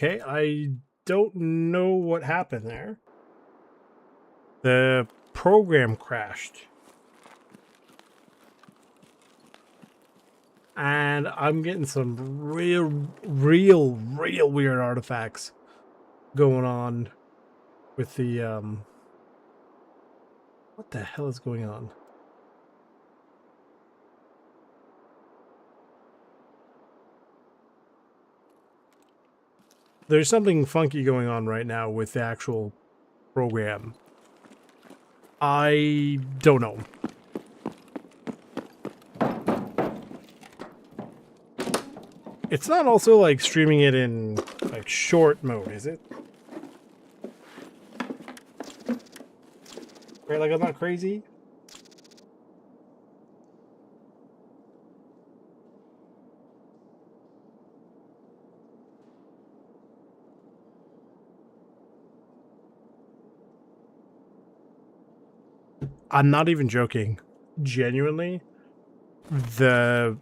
Okay, I don't know what happened there. The program crashed. And I'm getting some real weird artifacts going on with the, what the hell is going on? There's something funky going on right now with the actual program. I don't know. It's not also like streaming it in like short mode, is it? Right, like I'm not crazy? I'm not even joking. Genuinely, the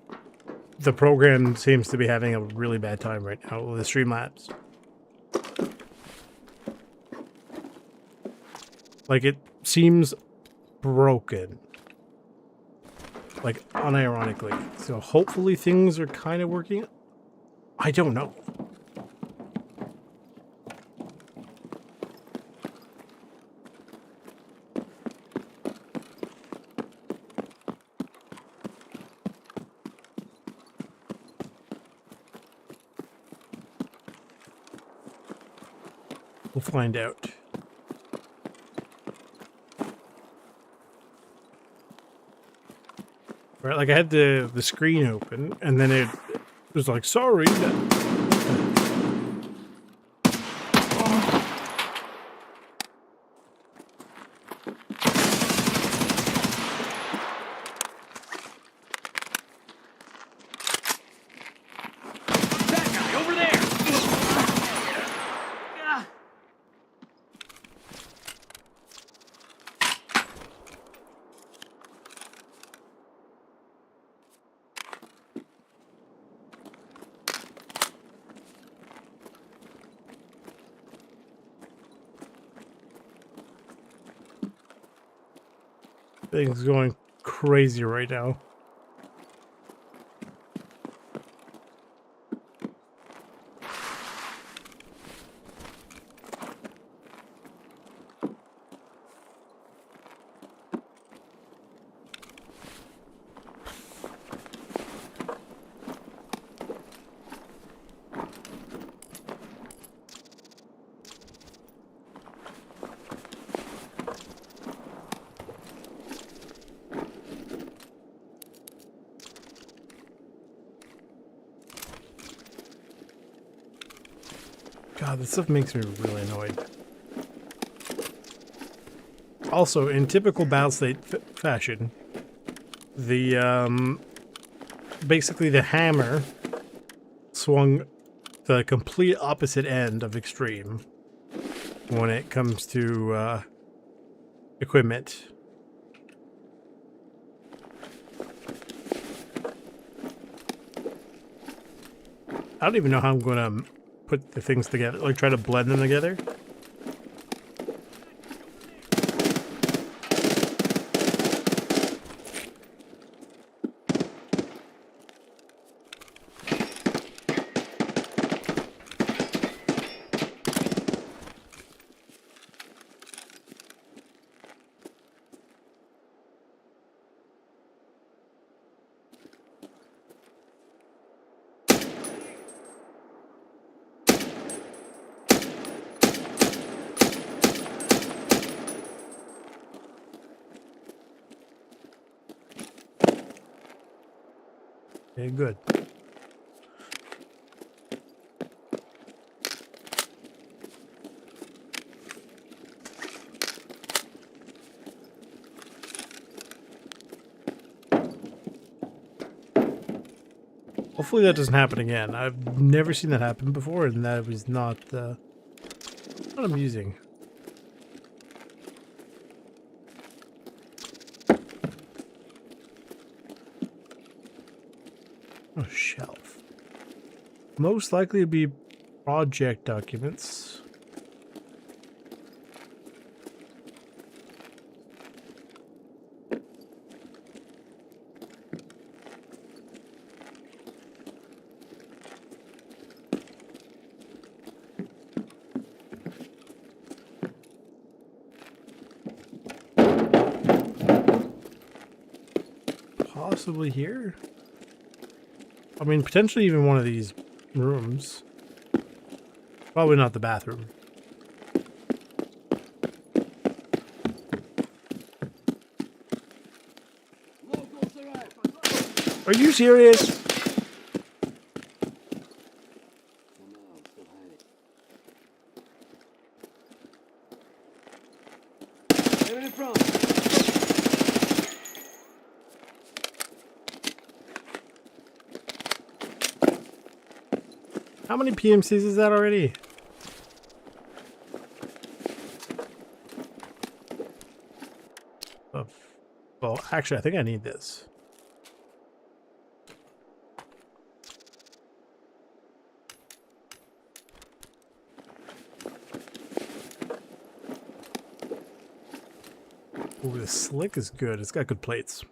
program seems to be having a really bad time right now with the Streamlabs. Like, it seems broken. Like, unironically. So hopefully things are kind of working. I don't know. We'll find out. Right, like I had the screen open, and then it was like, sorry. Things going crazy right now. God, this stuff makes me really annoyed. Also, in typical Battlestate fashion, the, basically the hammer swung the complete opposite end of extreme when it comes to, equipment. I don't even know how I'm gonna put the things together, like try to blend them together. Okay, good. Hopefully that doesn't happen again. I've never seen that happen before, and that was not amusing. Oh, shelf. Most likely to be Project documents. Possibly here? I mean, potentially even one of these rooms. Probably not the bathroom. Are you serious? How many PMCs is that already? Oh, well, actually, I think I need this. Ooh, the slick is good. It's got good plates.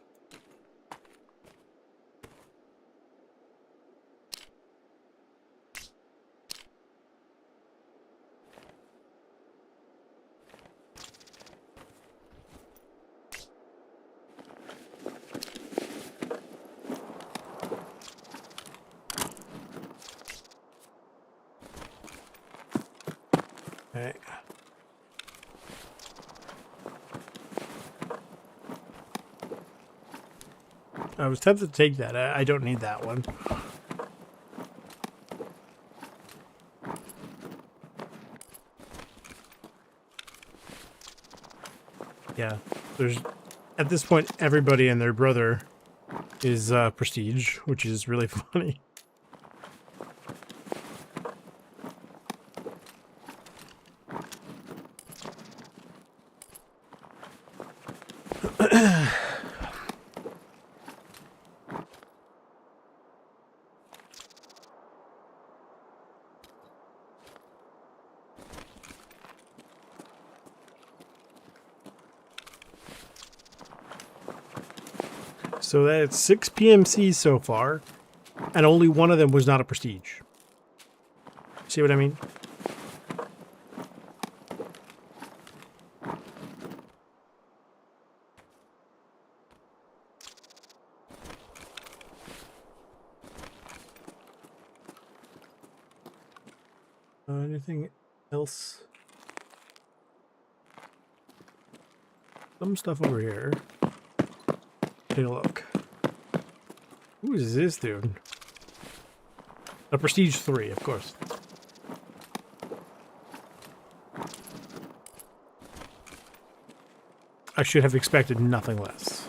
Okay. I was tempted to take that. I don't need that one. Yeah, there's at this point everybody and their brother is prestige, which is really funny. So that's 6 PMCs so far, and only one of them was not a prestige. See what I mean? Anything else? Some stuff over here. Take a look. Who is this dude? A prestige 3, of course. I should have expected nothing less.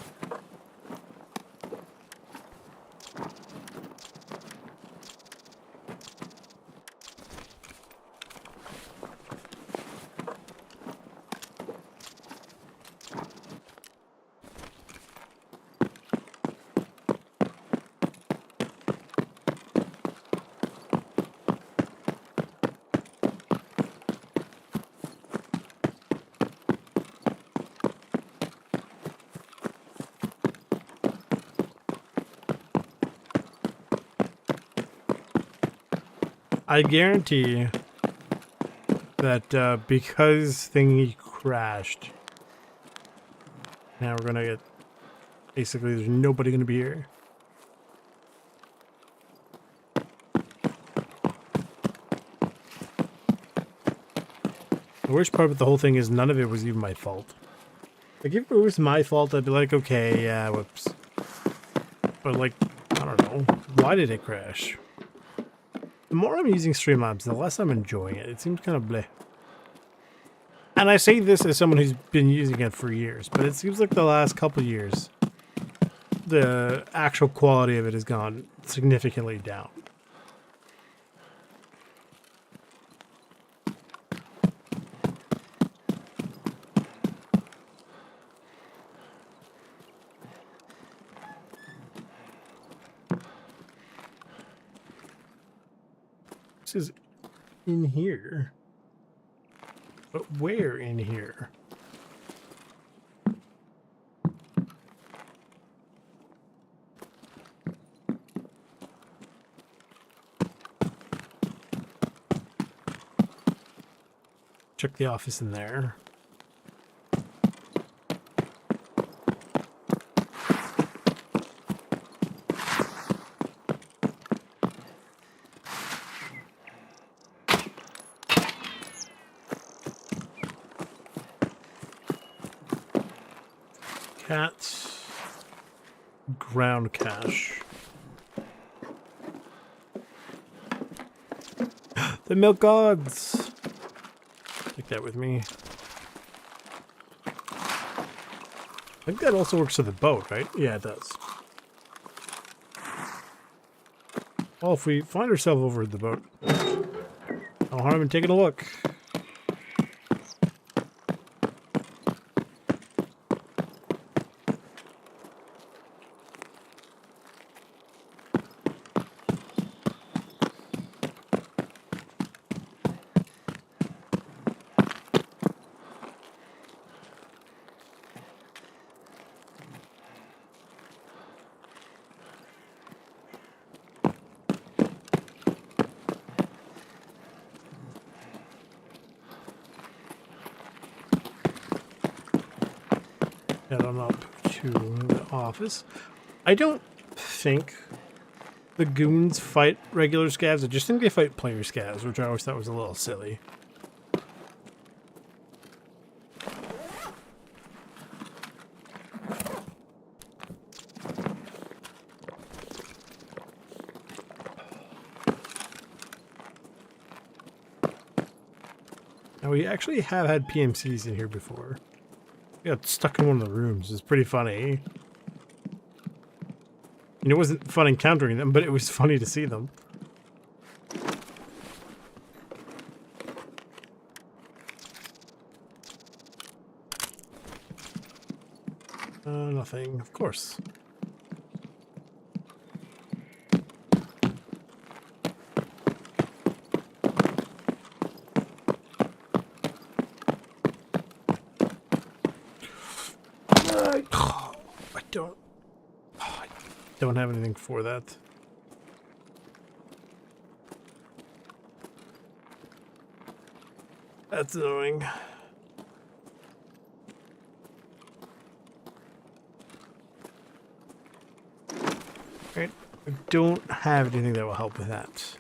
I guarantee that because thingy crashed, now we're gonna get, basically there's nobody gonna be here. The worst part about the whole thing is none of it was even my fault. Like, if it was my fault, I'd be like, okay, yeah, whoops. But, like, I don't know. Why did it crash? The more I'm using Streamlabs, the less I'm enjoying it. It seems kind of bleh. And I say this as someone who's been using it for years, but it seems like the last couple years, the actual quality of it has gone significantly down. This is in here. But where in here? Check the office in there. Cat. Ground cache. The milk gods! Take that with me. I think that also works for the boat, right? Yeah, it does. Well, if we find ourselves over at the boat, no harm in taking a look. Head on up to the office. I don't think the goons fight regular scavs. I just think they fight player scavs, which I always thought was a little silly. Now, we actually have had PMCs in here before. We got stuck in one of the rooms. It's pretty funny. And it wasn't fun encountering them, but it was funny to see them. Nothing, of course. I don't have anything for that. That's annoying. Right, I don't have anything that will help with that.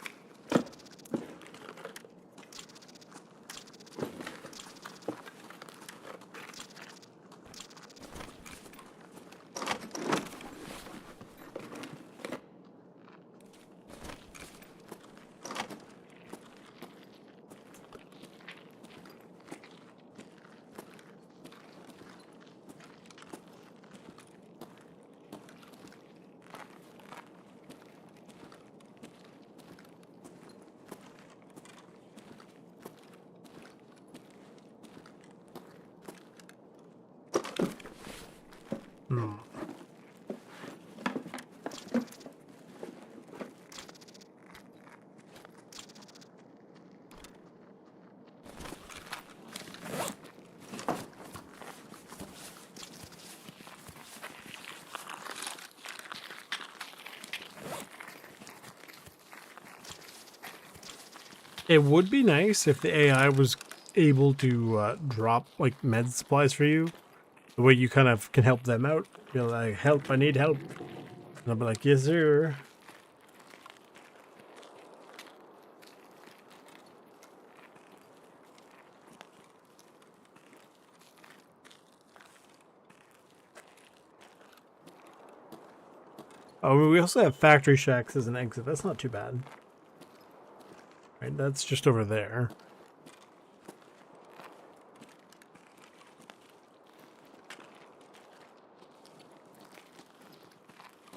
It would be nice if the AI was able to drop like med supplies for you. The way you kind of can help them out. Be like, help, I need help. And I'll be like, yes, sir. Oh, we also have factory shacks as an exit. That's not too bad. Right, that's just over there.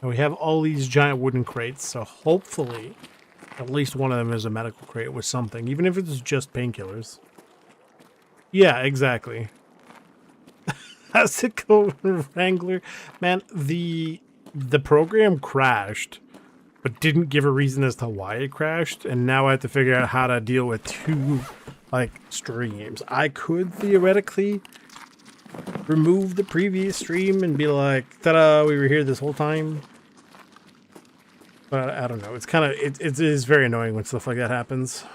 And we have all these giant wooden crates, so hopefully at least one of them is a medical crate with something, even if it's just painkillers. Yeah, exactly. How's it go, Wrangler? Man, the program crashed but didn't give a reason as to why it crashed, and now I have to figure out how to deal with two, like, streams. I could theoretically remove the previous stream and be like, ta-da, we were here this whole time. But I don't know. It's kind of, it is very annoying when stuff like that happens.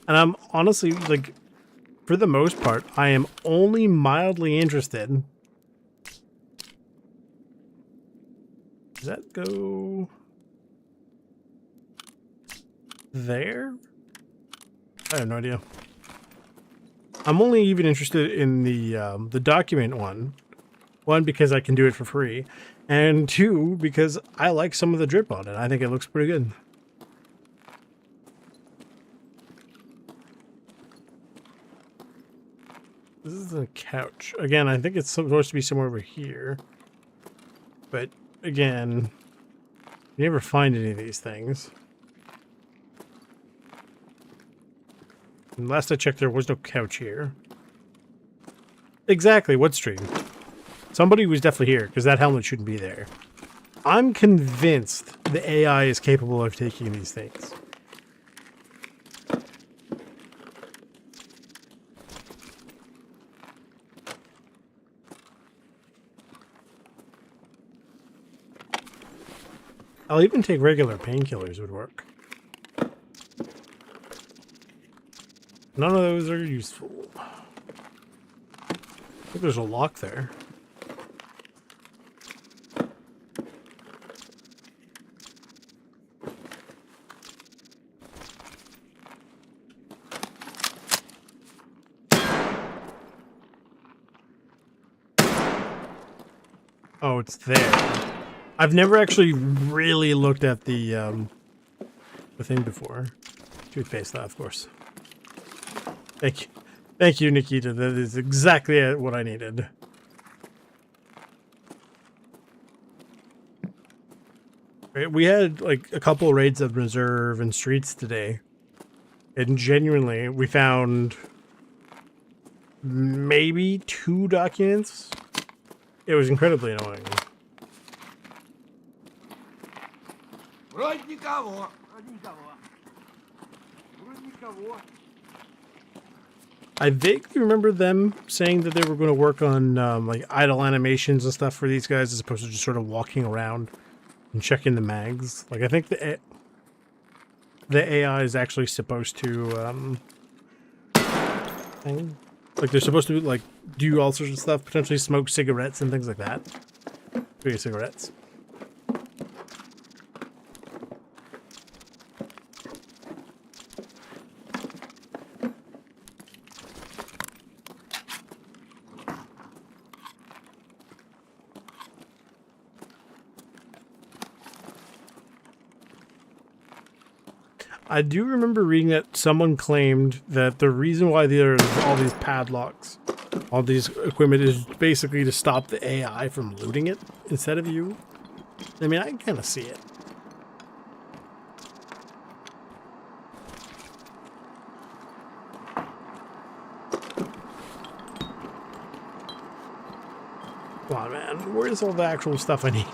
And I'm honestly, like, for the most part, I am only mildly interested. Does that go there? I have no idea. I'm only even interested in the document one. One, because I can do it for free. And two, because I like some of the drip on it. I think it looks pretty good. This is a couch. Again, I think it's supposed to be somewhere over here. But, again, you never find any of these things. And last I checked, there was no couch here. Exactly, what stream? Somebody was definitely here, because that helmet shouldn't be there. I'm convinced the AI is capable of taking these things. I'll even take regular painkillers would work. None of those are useful. I think there's a lock there. Oh, it's there. I've never actually really looked at the thing before. Toothpaste, of course. Thank you, Nikita. That is exactly what I needed. Right, we had like a couple raids of reserve and streets today, and genuinely, we found maybe 2 documents. It was incredibly annoying. I vaguely remember them saying that they were going to work on like idle animations and stuff for these guys, as opposed to just sort of walking around and checking the mags. Like, I think the AI is actually supposed to like, they're supposed to like do all sorts of stuff, potentially smoke cigarettes and things like that. Cigarettes. I do remember reading that someone claimed that the reason why there's all these padlocks, all these equipment, is basically to stop the AI from looting it instead of you. I mean, I can kind of see it. Come on, man. Where's all the actual stuff I need?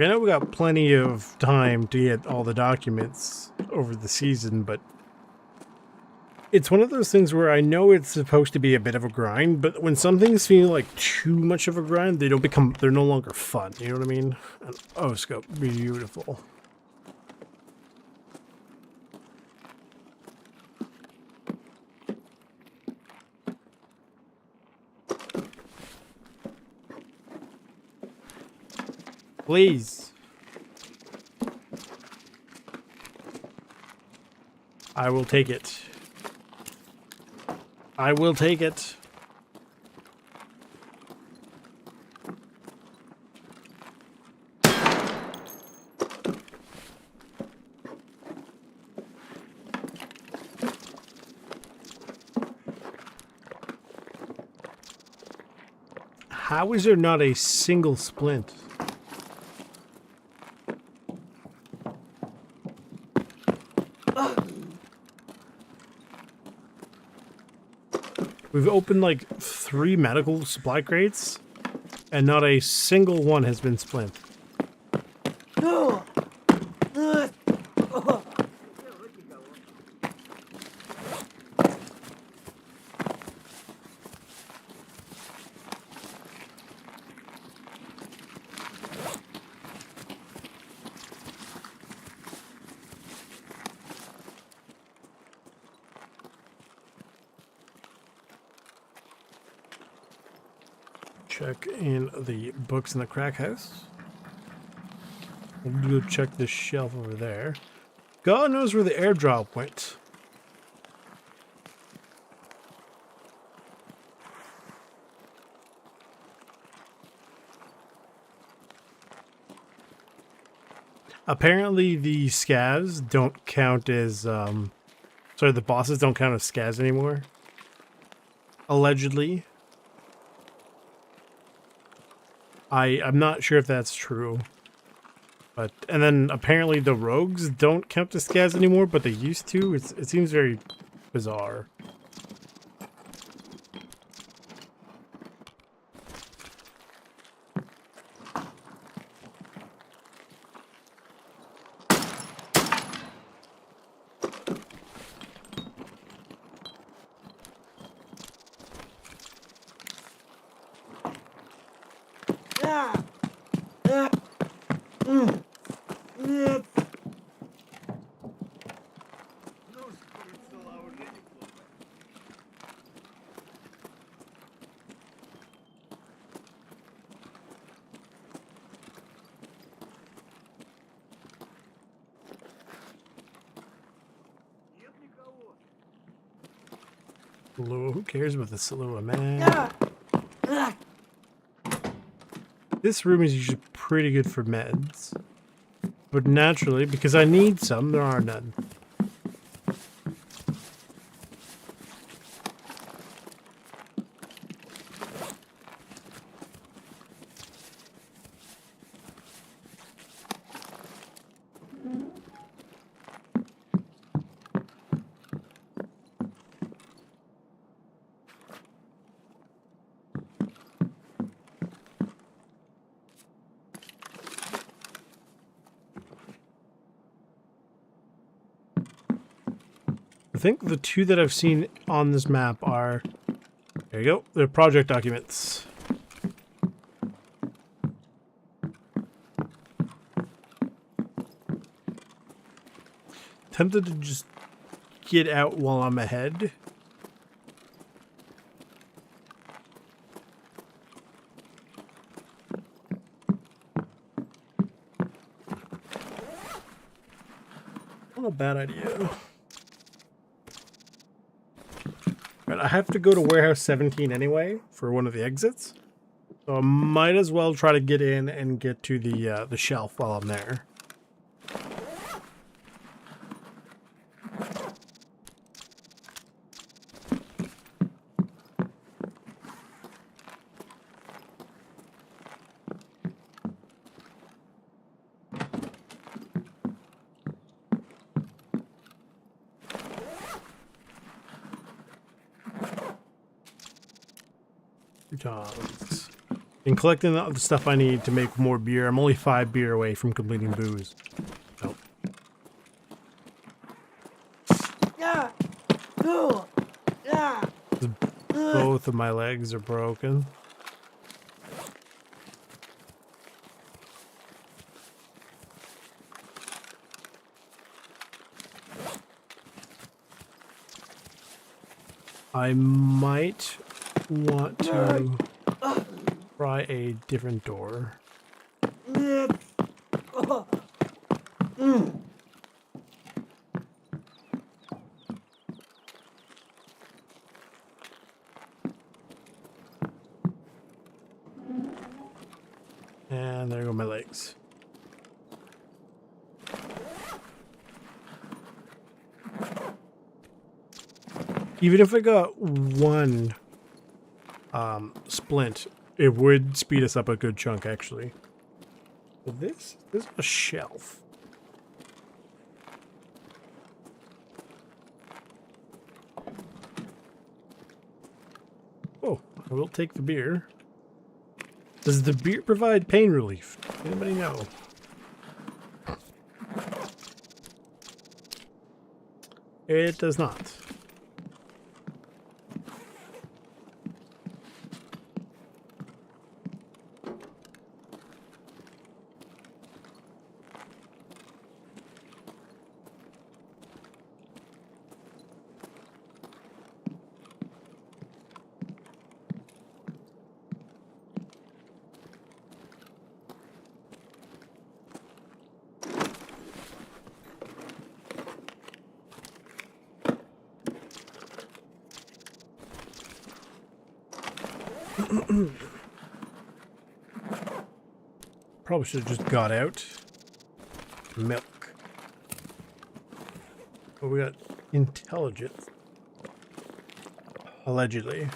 I know we got plenty of time to get all the documents over the season, but it's one of those things where I know it's supposed to be a bit of a grind, but when some things feel like too much of a grind, they're no longer fun. You know what I mean? And, oh, scope, beautiful. Please. I will take it. I will take it. How is there not a single splint? We've opened like 3 medical supply crates, and not a single one has been splint. Check in the books in the crack house. We'll go check this shelf over there. God knows where the airdrop went. Apparently the scavs don't count as, sorry, the bosses don't count as scavs anymore. Allegedly. I'm not sure if that's true. But, and then apparently the rogues don't count as scavs anymore, but they used to. It seems very bizarre. Who cares about the Salua, man? This room is usually pretty good for meds. But naturally, because I need some, there are none. I think the 2 that I've seen on this map are, there you go, they're project documents. Tempted to just get out while I'm ahead. Not a bad idea. Right, I have to go to warehouse 17 anyway for one of the exits, so I might as well try to get in and get to the shelf while I'm there. And collecting the stuff I need to make more beer. I'm only 5 beer away from completing booze. Nope. Both of my legs are broken. I might want to try a different door. And there go my legs. Even if I got one splint, It would speed us up a good chunk, actually. But this is a shelf. Oh, I will take the beer. Does the beer provide pain relief? Anybody know? It does not. Probably should have just got out. Milk. Oh, we got intelligence. Allegedly.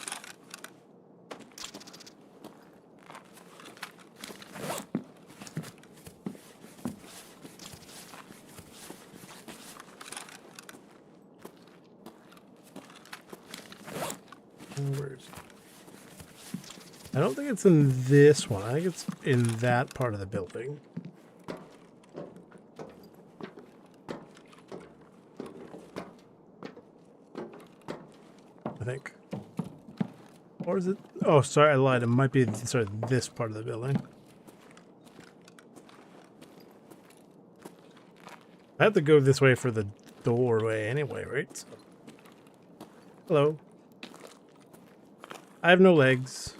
Where's... I don't think it's in this one. I think it's in that part of the building. I think. Or is it? Oh, sorry, I lied. It might be, sorry, this part of the building. I have to go this way for the doorway anyway, right? So. Hello. I have no legs.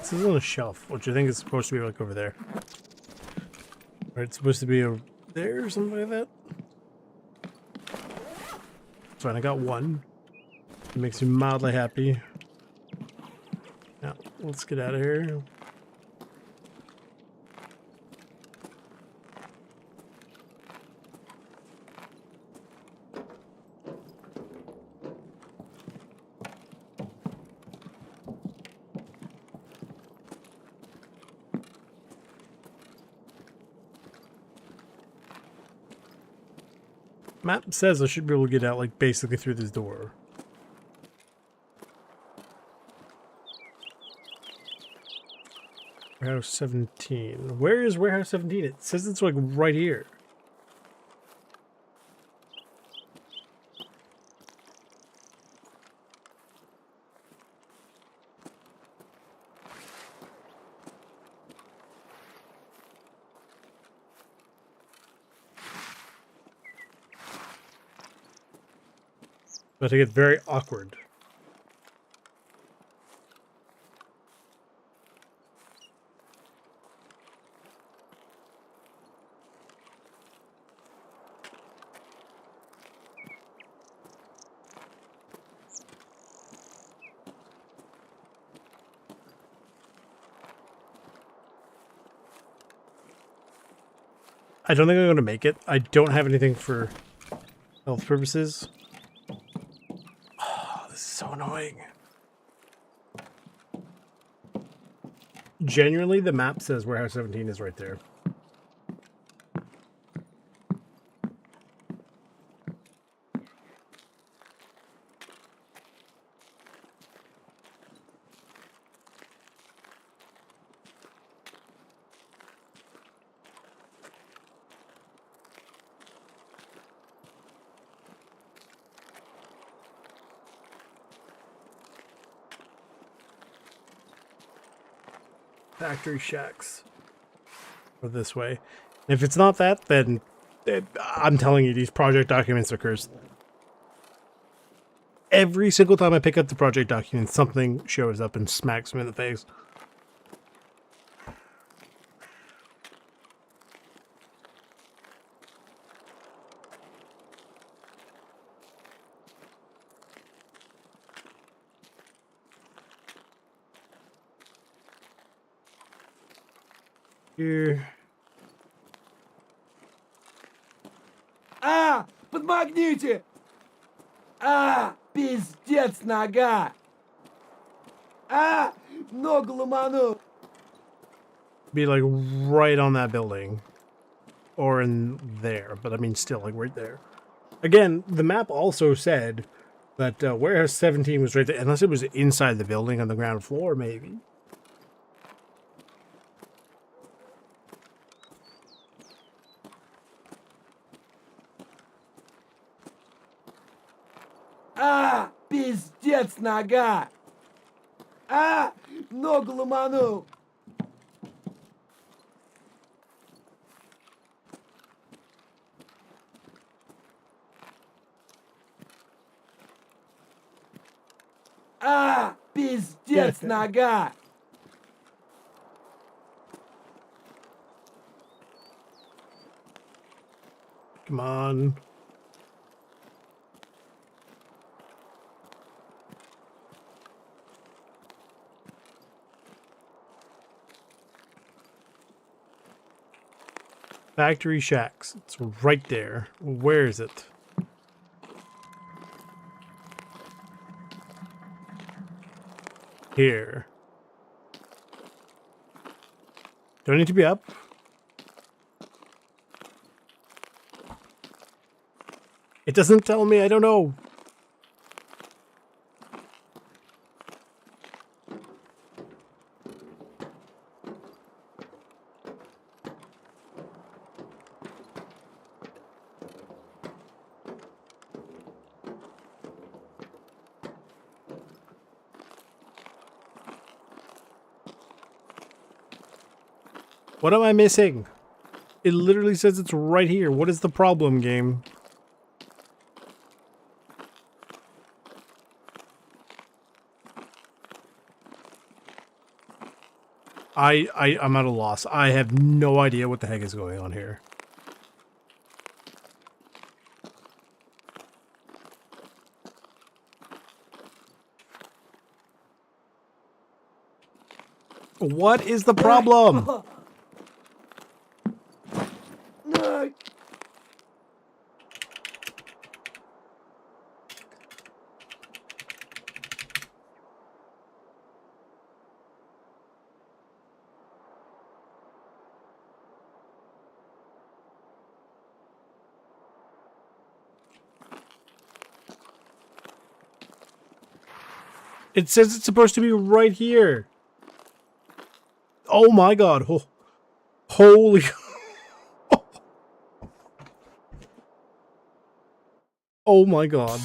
This is on a shelf, which I think is supposed to be like over there. Or it's supposed to be over there or something like that. Fine, I got one. It makes me mildly happy. Now, let's get out of here. Map says I should be able to get out, like, basically through this door. Warehouse 17. Where is Warehouse 17? It says it's, like, right here. But it gets very awkward. I don't think I'm going to make it. I don't have anything for health purposes. So annoying. Genuinely, the map says Warehouse 17 is right there. Factory shacks. Or this way. If it's not that, then I'm telling you, these project documents are cursed. Every single time I pick up the project document, something shows up and smacks me in the face. Here. А, подмагните! А, пиздец, нога! А, ногу ломану! Be like right on that building. Or in there, but I mean still like right there. Again, the map also said that warehouse 17 was right there, unless it was inside the building on the ground floor, maybe. А, пиздец, нога! А, ногу ломану! А, пиздец, нога! Come on. Factory Shacks. It's right there. Where is it? Here. Do I need to be up? It doesn't tell me. I don't know. What am I missing? It literally says it's right here. What is the problem, game? I'm at a loss. I have no idea what the heck is going on here. What is the problem? No. It says it's supposed to be right here. Oh my god. Oh, holy. Oh my god.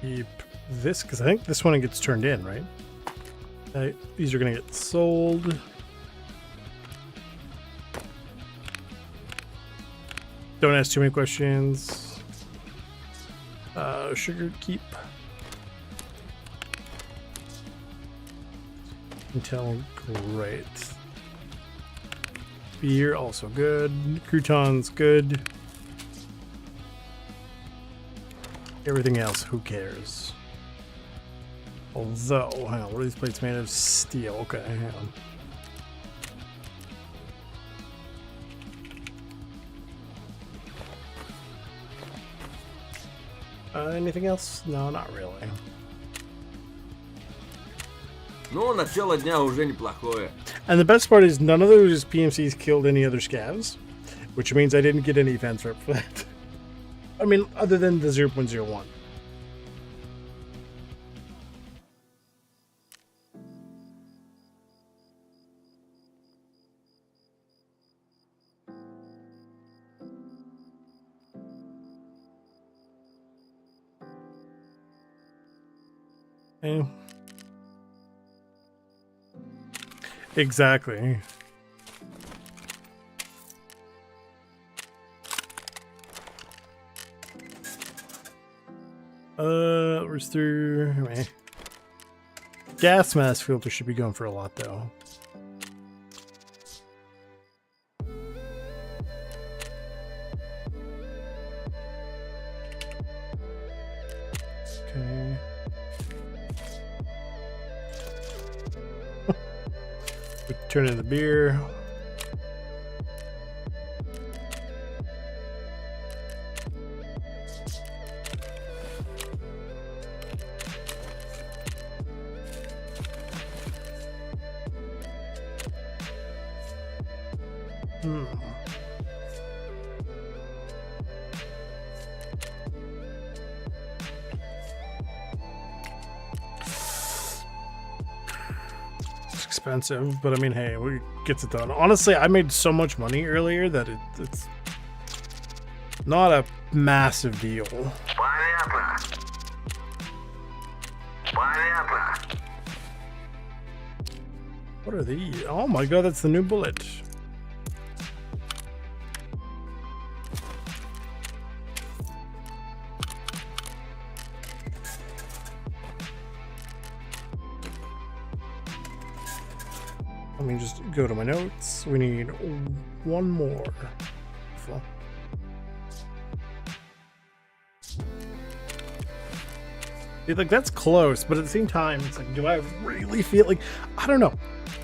Keep this, because I think this one gets turned in, right? These are going to get sold. Don't ask too many questions. Sugar keep. Intel, great. Beer, also good. Croutons, good. Everything else, who cares? Although, hang on, what are these plates made of? Steel. Okay, hang on. Anything else? No, not really. Ну, начало дня уже неплохое. And the best part is none of those PMCs killed any other scavs, which means I didn't get any fence rep for that. I mean, other than the 0.01. Eh. Exactly. Where's through? Anyway. Gas mask filter should be going for a lot though. Okay. We turn in the beer. It's expensive, but I mean, hey, we gets it done. Honestly, I made so much money earlier that it's not a massive deal. What are these? Oh my god, that's the new bullet. Let me just go to my notes. We need one more. Like, that's close, but at the same time, it's like, do I really feel like, I don't know.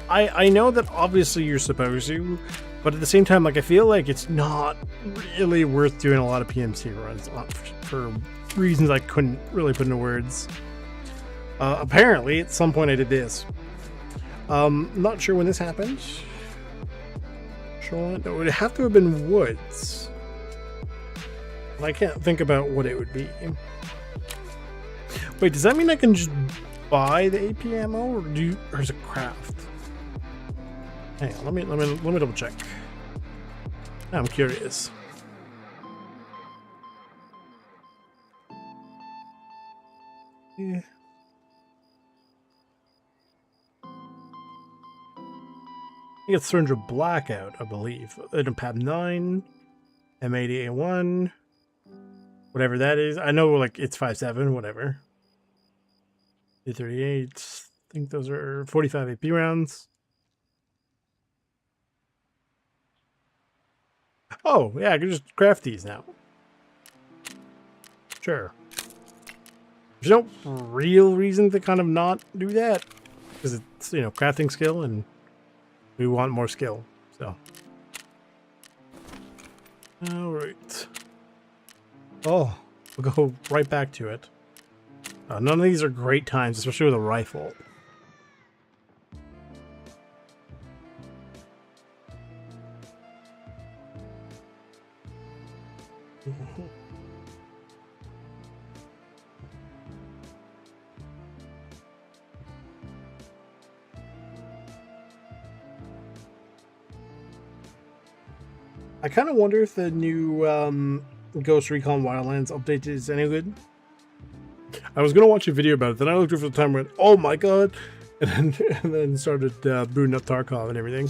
I know that obviously you're supposed to, but at the same time, like, I feel like it's not really worth doing a lot of PMC runs for reasons I couldn't really put into words. Apparently, at some point I did this. Not sure when this happened. Sure, it would have to have been woods. I can't think about what it would be. Wait, does that mean I can just buy the AP ammo, or is it craft? Hang on, let me double check. I'm curious. Yeah. I get 300 blackout, I believe. Item pad 9, M80A1, whatever that is. I know, like, it's 5.7, whatever. 238. I think those are 45 AP rounds. Oh, yeah, I can just craft these now. Sure. There's no real reason to kind of not do that. Because it's, you know, crafting skill, and we want more skill, so. Alright. Oh, we'll go right back to it. None of these are great times, especially with a rifle. I kind of wonder if the new Ghost Recon Wildlands update is any good. I was going to watch a video about it, then I looked over the time and went, oh my god, and then started booting up Tarkov and everything.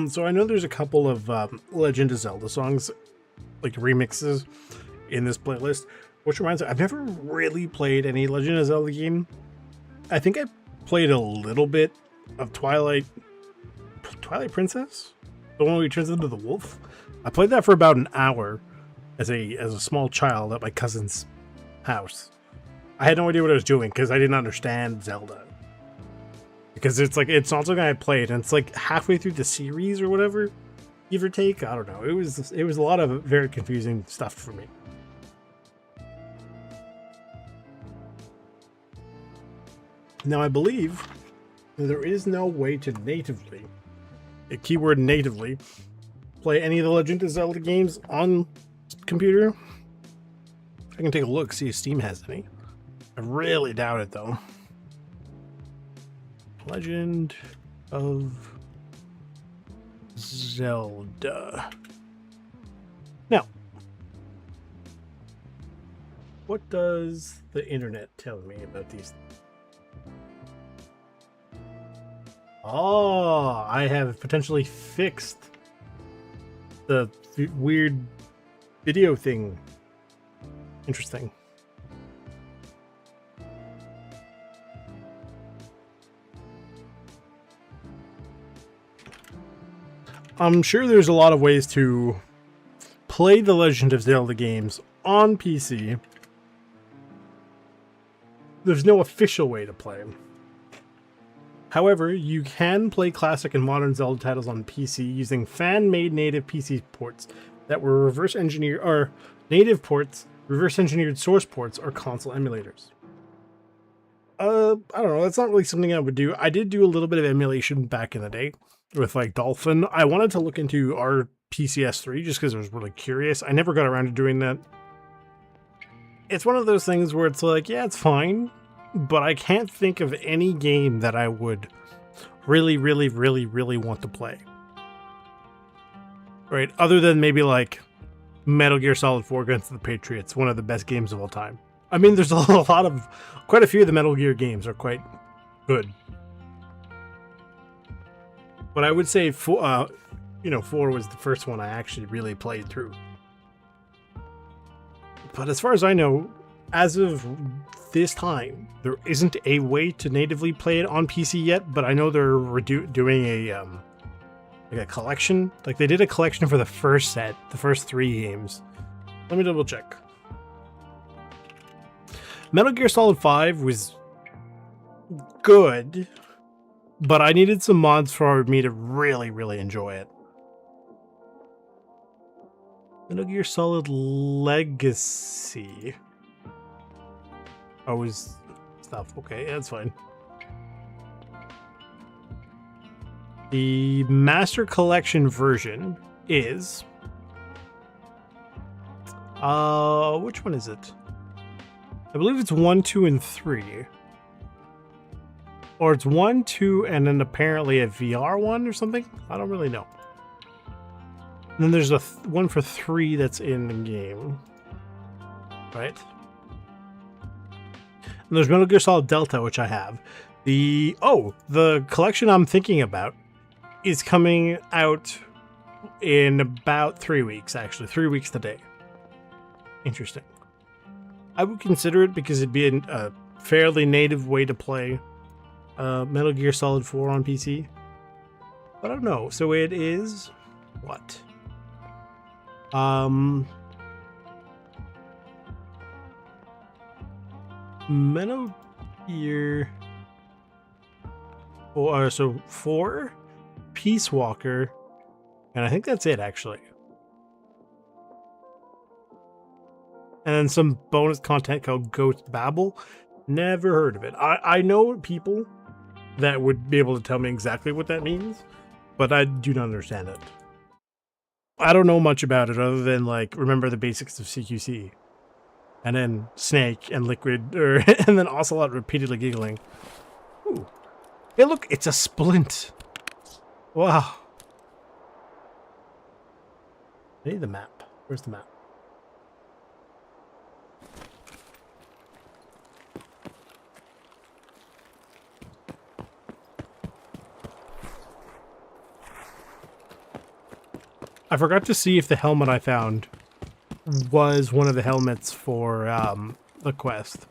So I know there's a couple of Legend of Zelda songs, like remixes, in this playlist, which reminds me, I've never really played any Legend of Zelda game. I think I played a little bit of Twilight Princess, the one where he turns into the wolf. I played that for about an hour as a small child at my cousin's house. I had no idea what I was doing because I didn't understand Zelda. Because it's like, it's not something I played, and it's like halfway through the series or whatever, give or take. I don't know. It was a lot of very confusing stuff for me. Now I believe there is no way to natively, a keyword natively, play any of the Legend of Zelda games on computer. I can take a look, see if Steam has any. I really doubt it, though. Legend of Zelda. Now, what does the internet tell me about these? Oh, I have potentially fixed the weird video thing. Interesting. I'm sure there's a lot of ways to play the Legend of Zelda games on PC. There's no official way to play them. However, you can play classic and modern Zelda titles on PC using fan-made native PC ports that were reverse engineered, or native ports, reverse engineered source ports, or console emulators. I don't know, that's not really something I would do. I did do a little bit of emulation back in the day with like Dolphin. I wanted to look into our PCS3 just because I was really curious. I never got around to doing that. It's one of those things where it's like, yeah, it's fine, but I can't think of any game that I would really want to play. Right? Other than maybe like Metal Gear Solid 4 Against the Patriots, one of the best games of all time. I mean, there's quite a few of the Metal Gear games are quite good. But I would say 4 was the first one I actually really played through. But as far as I know, as of this time, there isn't a way to natively play it on PC yet, but I know they're doing a collection. Like they did a collection for the first set, the first 3 games. Let me double check. Metal Gear Solid 5 was good, but I needed some mods for me to really enjoy it. Metal Gear Solid Legacy. Always stuff. Okay, that's fine. The Master Collection version is... which one is it? I believe it's 1, 2, and 3. Or it's 1, 2, and then apparently a VR one or something? I don't really know. And then there's a one for 3 that's in the game. Right? And there's Metal Gear Solid Delta, which I have. The collection I'm thinking about is coming out in about 3 weeks, actually. 3 weeks today. Interesting. I would consider it because it'd be a fairly native way to play Metal Gear Solid 4 on PC. But I don't know. So it is... what? Metal Gear... so 4, Peace Walker, and I think that's it, actually. And then some bonus content called Ghost Babel. Never heard of it. I know people that would be able to tell me exactly what that means, but I do not understand it. I don't know much about it other than, like, remember the basics of CQC. And then Snake and Liquid, and then Ocelot repeatedly giggling. Ooh. Hey, look, it's a splint. Wow. I need the map. Where's the map? I forgot to see if the helmet I found was one of the helmets for the quest.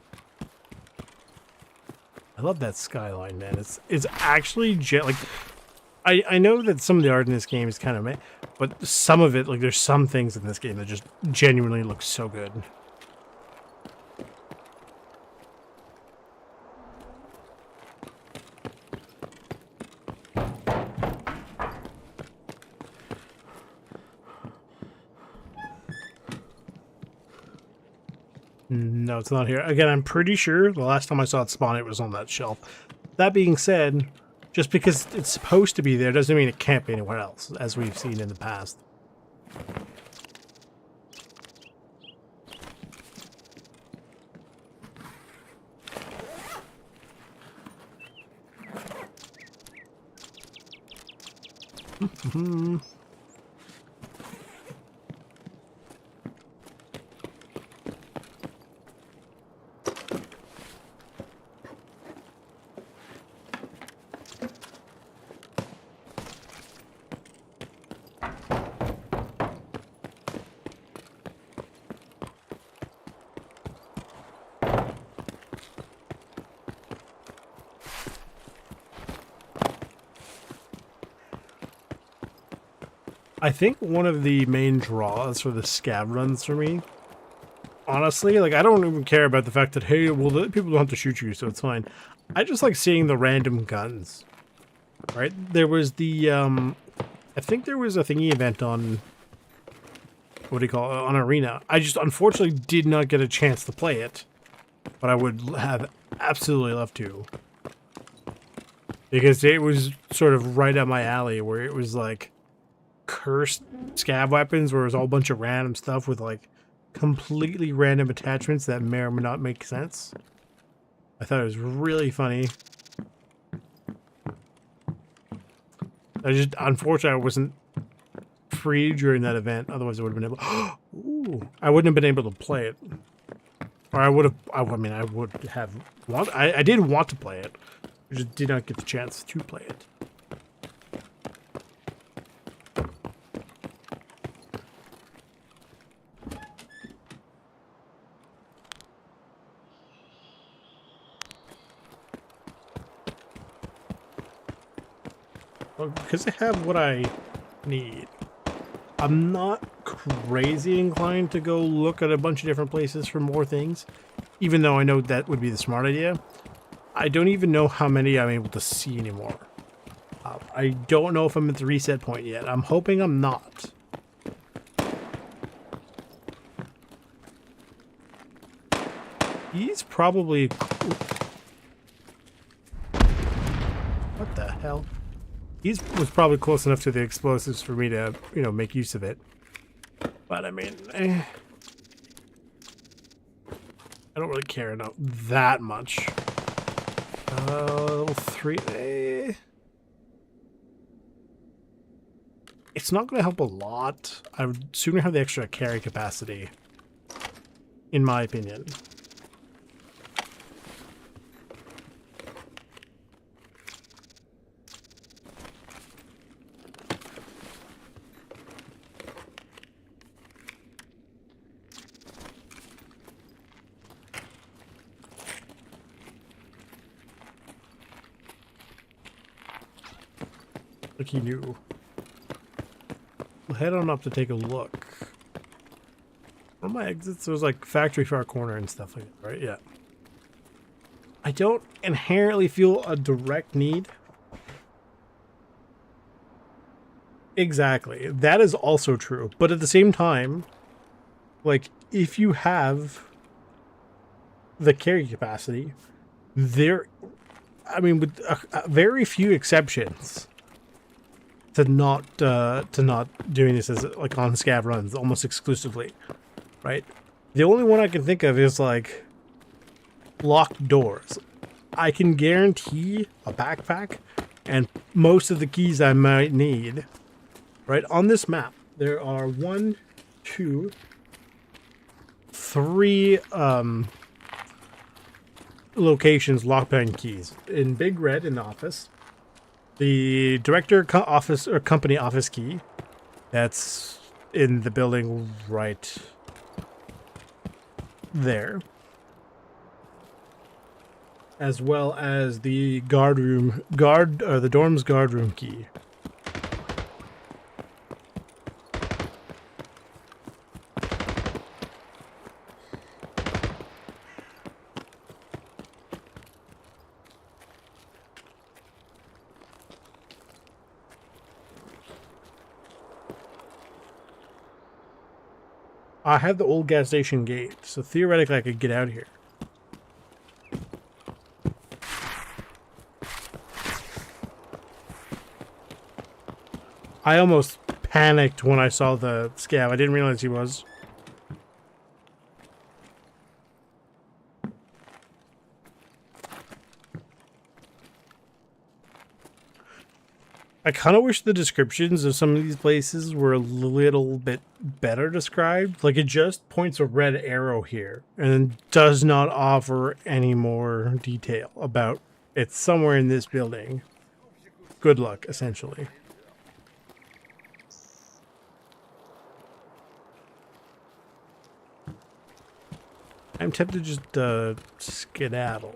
I love that skyline, man. It's actually like I know that some of the art in this game is kind of meh, but some of it, like there's some things in this game that just genuinely look so good. No, it's not here. Again, I'm pretty sure the last time I saw it spawn, it was on that shelf. That being said, just because it's supposed to be there doesn't mean it can't be anywhere else, as we've seen in the past. I think one of the main draws for the scab runs for me, honestly, like, I don't even care about the fact that, hey, well, the people don't have to shoot you, so it's fine. I just like seeing the random guns, right? There was the, I think there was a thingy event on, what do you call it, on Arena. I just unfortunately did not get a chance to play it, but I would have absolutely loved to. Because it was sort of right up my alley, where it was like, cursed scab weapons where it was all a bunch of random stuff with like completely random attachments that may or may not make sense. I thought it was really funny. Unfortunately, I wasn't free during that event. Otherwise, I would have been able. Ooh, I wouldn't have been able to play it, or I would have. I mean, I would have. I did want to play it. I just did not get the chance to play it. Well, because I have what I need. I'm not crazy inclined to go look at a bunch of different places for more things, even though I know that would be the smart idea. I don't even know how many I'm able to see anymore. I don't know if I'm at the reset point yet. I'm hoping I'm not. He's probably... What the hell? He was probably close enough to the explosives for me to, you know, make use of it. But I mean, I don't really care enough that much. Level 3. It's not going to help a lot. I would sooner have the extra carry capacity, in my opinion. Like he knew. We'll head on up to take a look. One of my exits, there was like factory far corner and stuff like that, right? Yeah. I don't inherently feel a direct need. Exactly. That is also true. But at the same time, like, if you have the carry capacity, there, I mean, with very few exceptions, to not doing this as like on scav runs almost exclusively, right? The only one I can think of is like locked doors. I can guarantee a backpack and most of the keys I might need, right? On this map, there are 1, 2, 3 locations lockpicking keys. In Big Red in the office. The director office or company office key, that's in the building right there, as well as the the dorm's guard room key. I have the old gas station gate, so theoretically I could get out of here. I almost panicked when I saw the scav. I didn't realize he was. I kind of wish the descriptions of some of these places were a little bit better described. Like, it just points a red arrow here and does not offer any more detail about it's somewhere in this building. Good luck, essentially. I'm tempted to just skedaddle.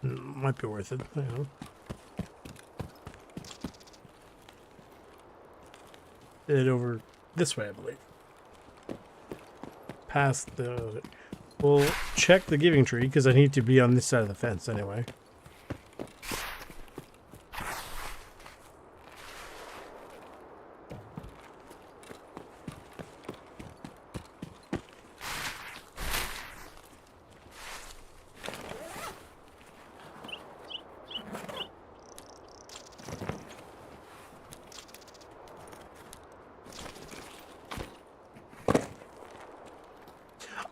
Might be worth it. I don't know. Head over this way, I believe. Past the... We'll check the giving tree, because I need to be on this side of the fence anyway.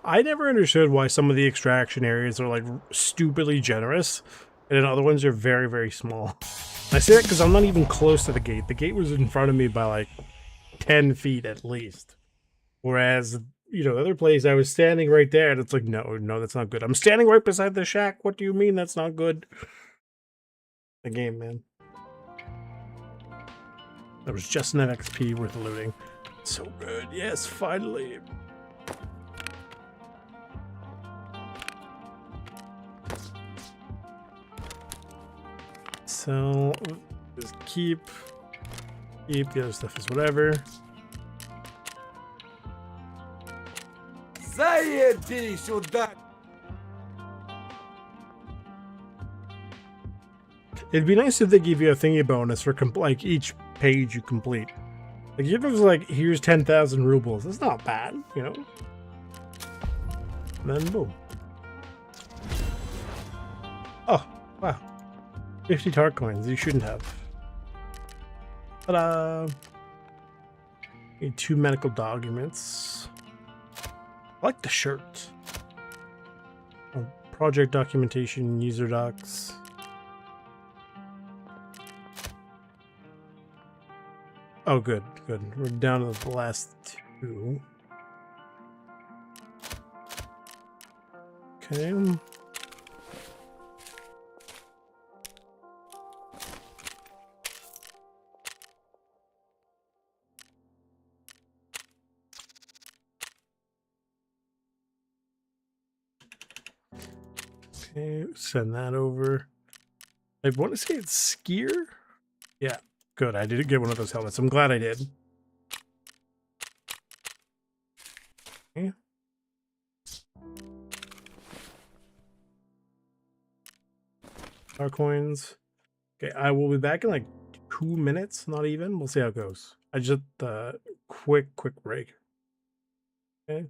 I never understood why some of the extraction areas are like stupidly generous, and then other ones are very, very small. I say that because I'm not even close to the gate. The gate was in front of me by like 10 feet at least. Whereas, you know, the other place I was standing right there, and it's like, no, that's not good. I'm standing right beside the shack. What do you mean that's not good? The game, man. That was just enough XP worth looting. So good. Yes, finally. So, just keep the other stuff is whatever. Заебись сюда! It'd be nice if they give you a thingy bonus for like each page you complete. Like if it was like, here's 10,000 rubles, that's not bad, you know? And then boom. Oh, wow. 50 Tark coins, you shouldn't have. Ta-da! Need 2 medical documents. I like the shirt. Oh, project documentation, user docs. Oh, good, good. We're down to the last 2. Okay. Okay, send that over. I want to say it's skier. Yeah, good. I did get one of those helmets. I'm glad I did. Okay. Our coins. Okay, I will be back in like 2 minutes, not even. We'll see how it goes. I just quick break. Okay.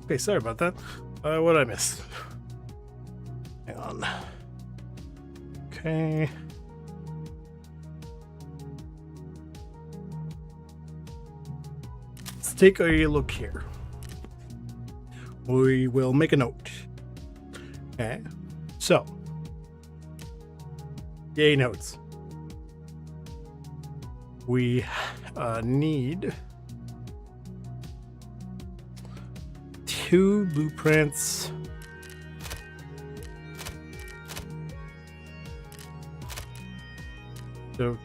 Okay, sorry about that. What did I miss? Hang on. Okay. Let's take a look here. We will make a note. Okay. So. Yay notes. We need 2 blueprints. So,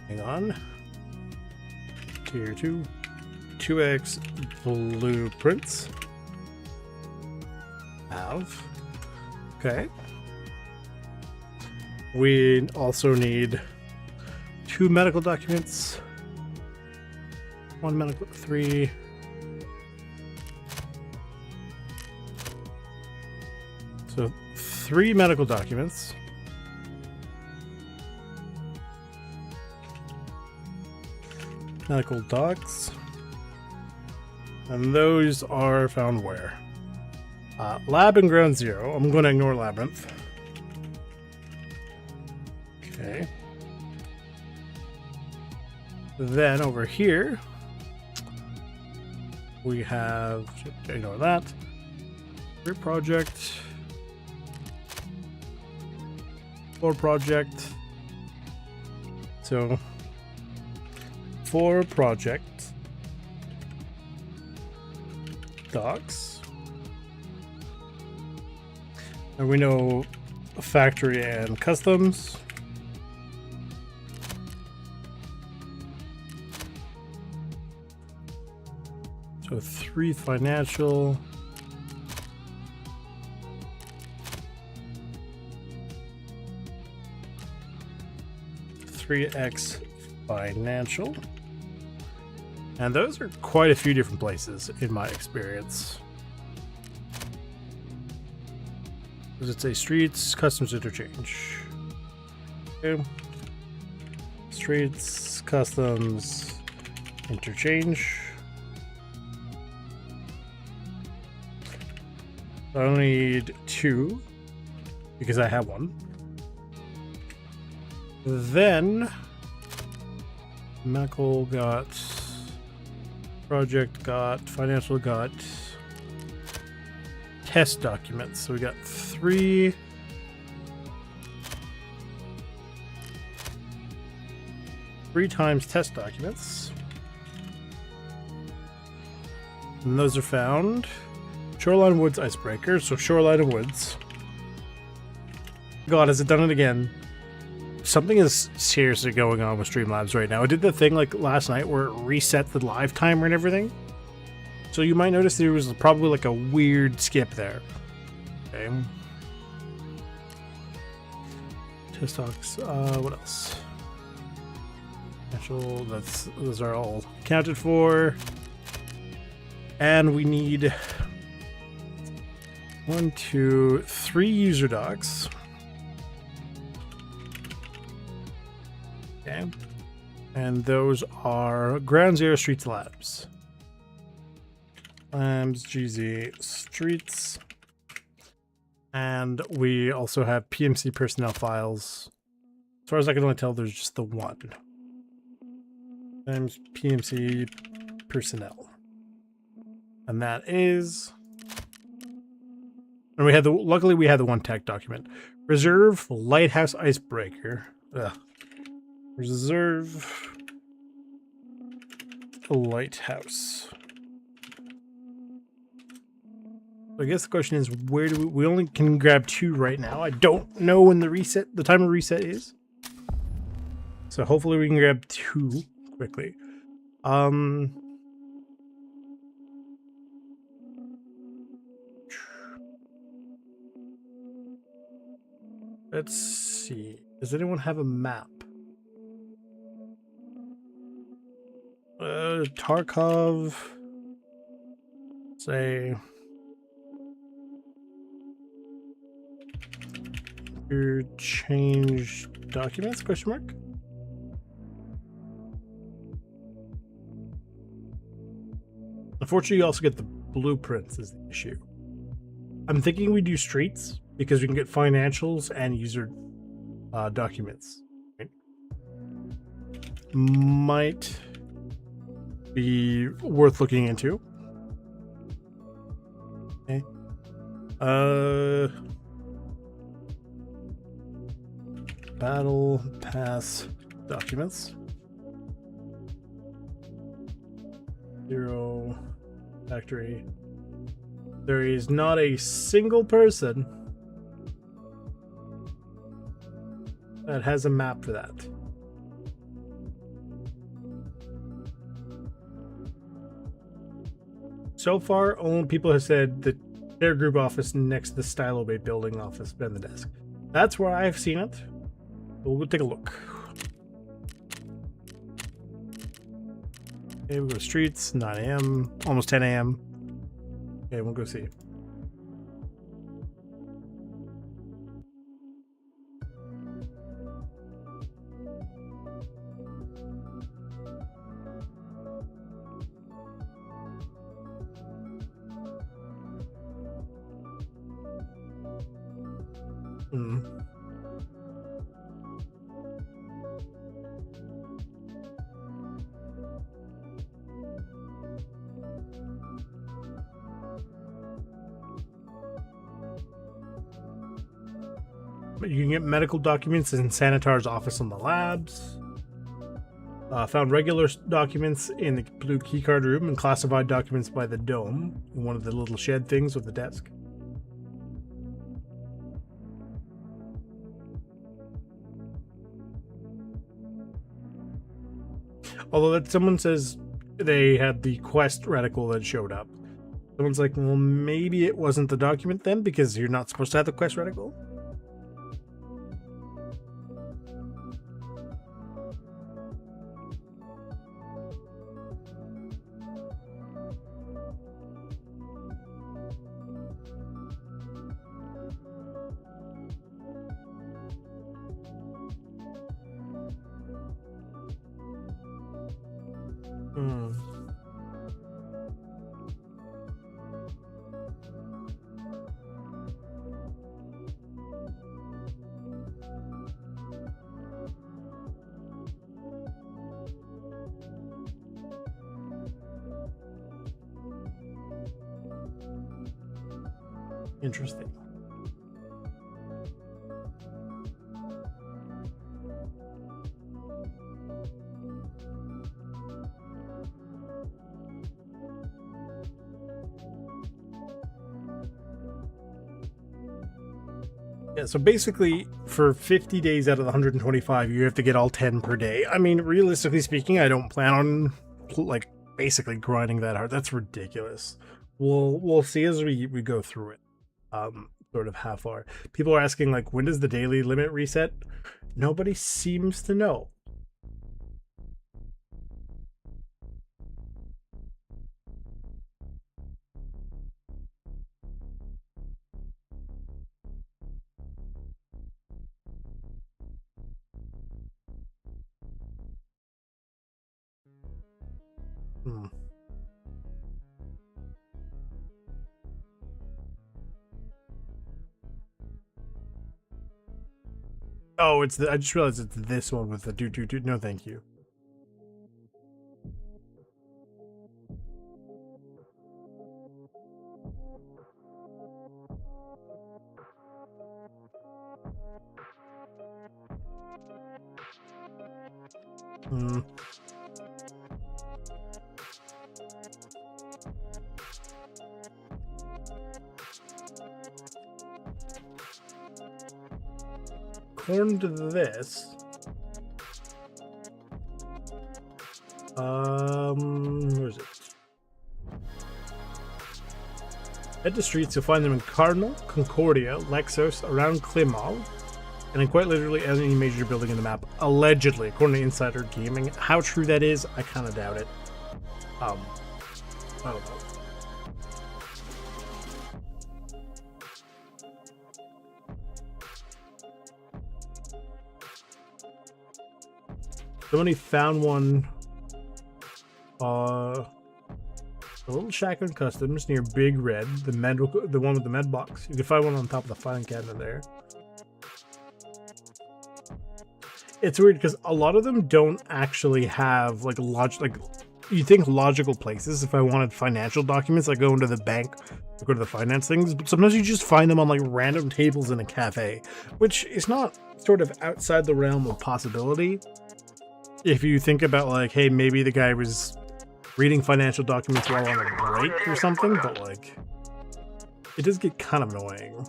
hang on. Tier 2, 2x blueprints. Have. Okay. We also need 2 medical documents. 1 medical, 3. So 3 medical documents. Medical docs. And those are found where? Lab and ground 0. I'm going to ignore labyrinth. Okay. Then over here, we have, ignore that, group project, floor project. So, for project docs, and we know factory and customs. So 3 financial. $3x financial. And those are quite a few different places in my experience. Does it say streets, customs interchange? Okay. Streets, customs, interchange. I only need 2 because I have 1. Then medical got, project got, financial got, test documents. So we got 3 times test documents. And those are found. Shoreline Woods Icebreaker, so Shoreline and Woods. God, has it done it again? Something is seriously going on with Streamlabs right now. It did the thing like last night where it reset the live timer and everything. So you might notice there was probably like a weird skip there. Okay. Test docs, what else? Actual, those are all accounted for. And we need 1, 2, 3 user docs. Okay. And those are Ground Zero Streets Labs. Labs, GZ, Streets. And we also have PMC personnel files. As far as I can only tell, there's just the one. Times PMC personnel. And that is... And we had the, luckily we had the 1 tech document. Reserve Lighthouse Icebreaker. Ugh. Reserve Lighthouse. I guess the question is, where do we only can grab 2 right now. I don't know when the timer reset is. So hopefully we can grab 2 quickly. Let's see. Does anyone have a map? Tarkov. Say. Change documents? Question mark. Unfortunately, you also get the blueprints is the issue. I'm thinking we do streets because we can get financials and user documents. Right? Might be worth looking into. Okay. Battle pass documents. 0 factory. There is not a single person that has a map for that. So far, only people have said that their group office next to the Stylo Bay building office behind the desk. That's where I've seen it. We'll go take a look. Okay, we go to streets, 9 a.m., almost 10 a.m. Okay, we'll go see. You can get medical documents in Sanitar's office in the labs. Found regular documents in the blue keycard room and classified documents by the dome in one of the little shed things with the desk. Although that someone says they had the quest reticle that showed up. Someone's like, well, maybe it wasn't the document then because you're not supposed to have the quest reticle. Interesting. Yeah, so basically for 50 days out of the 125, you have to get all 10 per day. I mean, realistically speaking, I don't plan on like basically grinding that hard. That's ridiculous. We'll see as we go through it. Sort of how far. People are asking like, when does the daily limit reset? Nobody seems to know. Oh, it's I just realized it's this one with the do. No, thank you. According to this, where is it? Head to streets, you'll find them in Cardinal, Concordia, Lexos, around Klimal, and in quite literally any major building in the map. Allegedly, according to Insider Gaming. How true that is, I kind of doubt it. I don't know. Somebody found one. Where A little shotgun customs near Big Red, the one with the med box. You can find one on top of the filing cabinet there. It's weird because a lot of them don't actually have like you think logical places. If I wanted financial documents, I go into the bank, go to the finance things, but sometimes you just find them on like random tables in a cafe, which is not sort of outside the realm of possibility. If you think about like, hey, maybe the guy was reading financial documents while on a break or something, but like, it does get kind of annoying.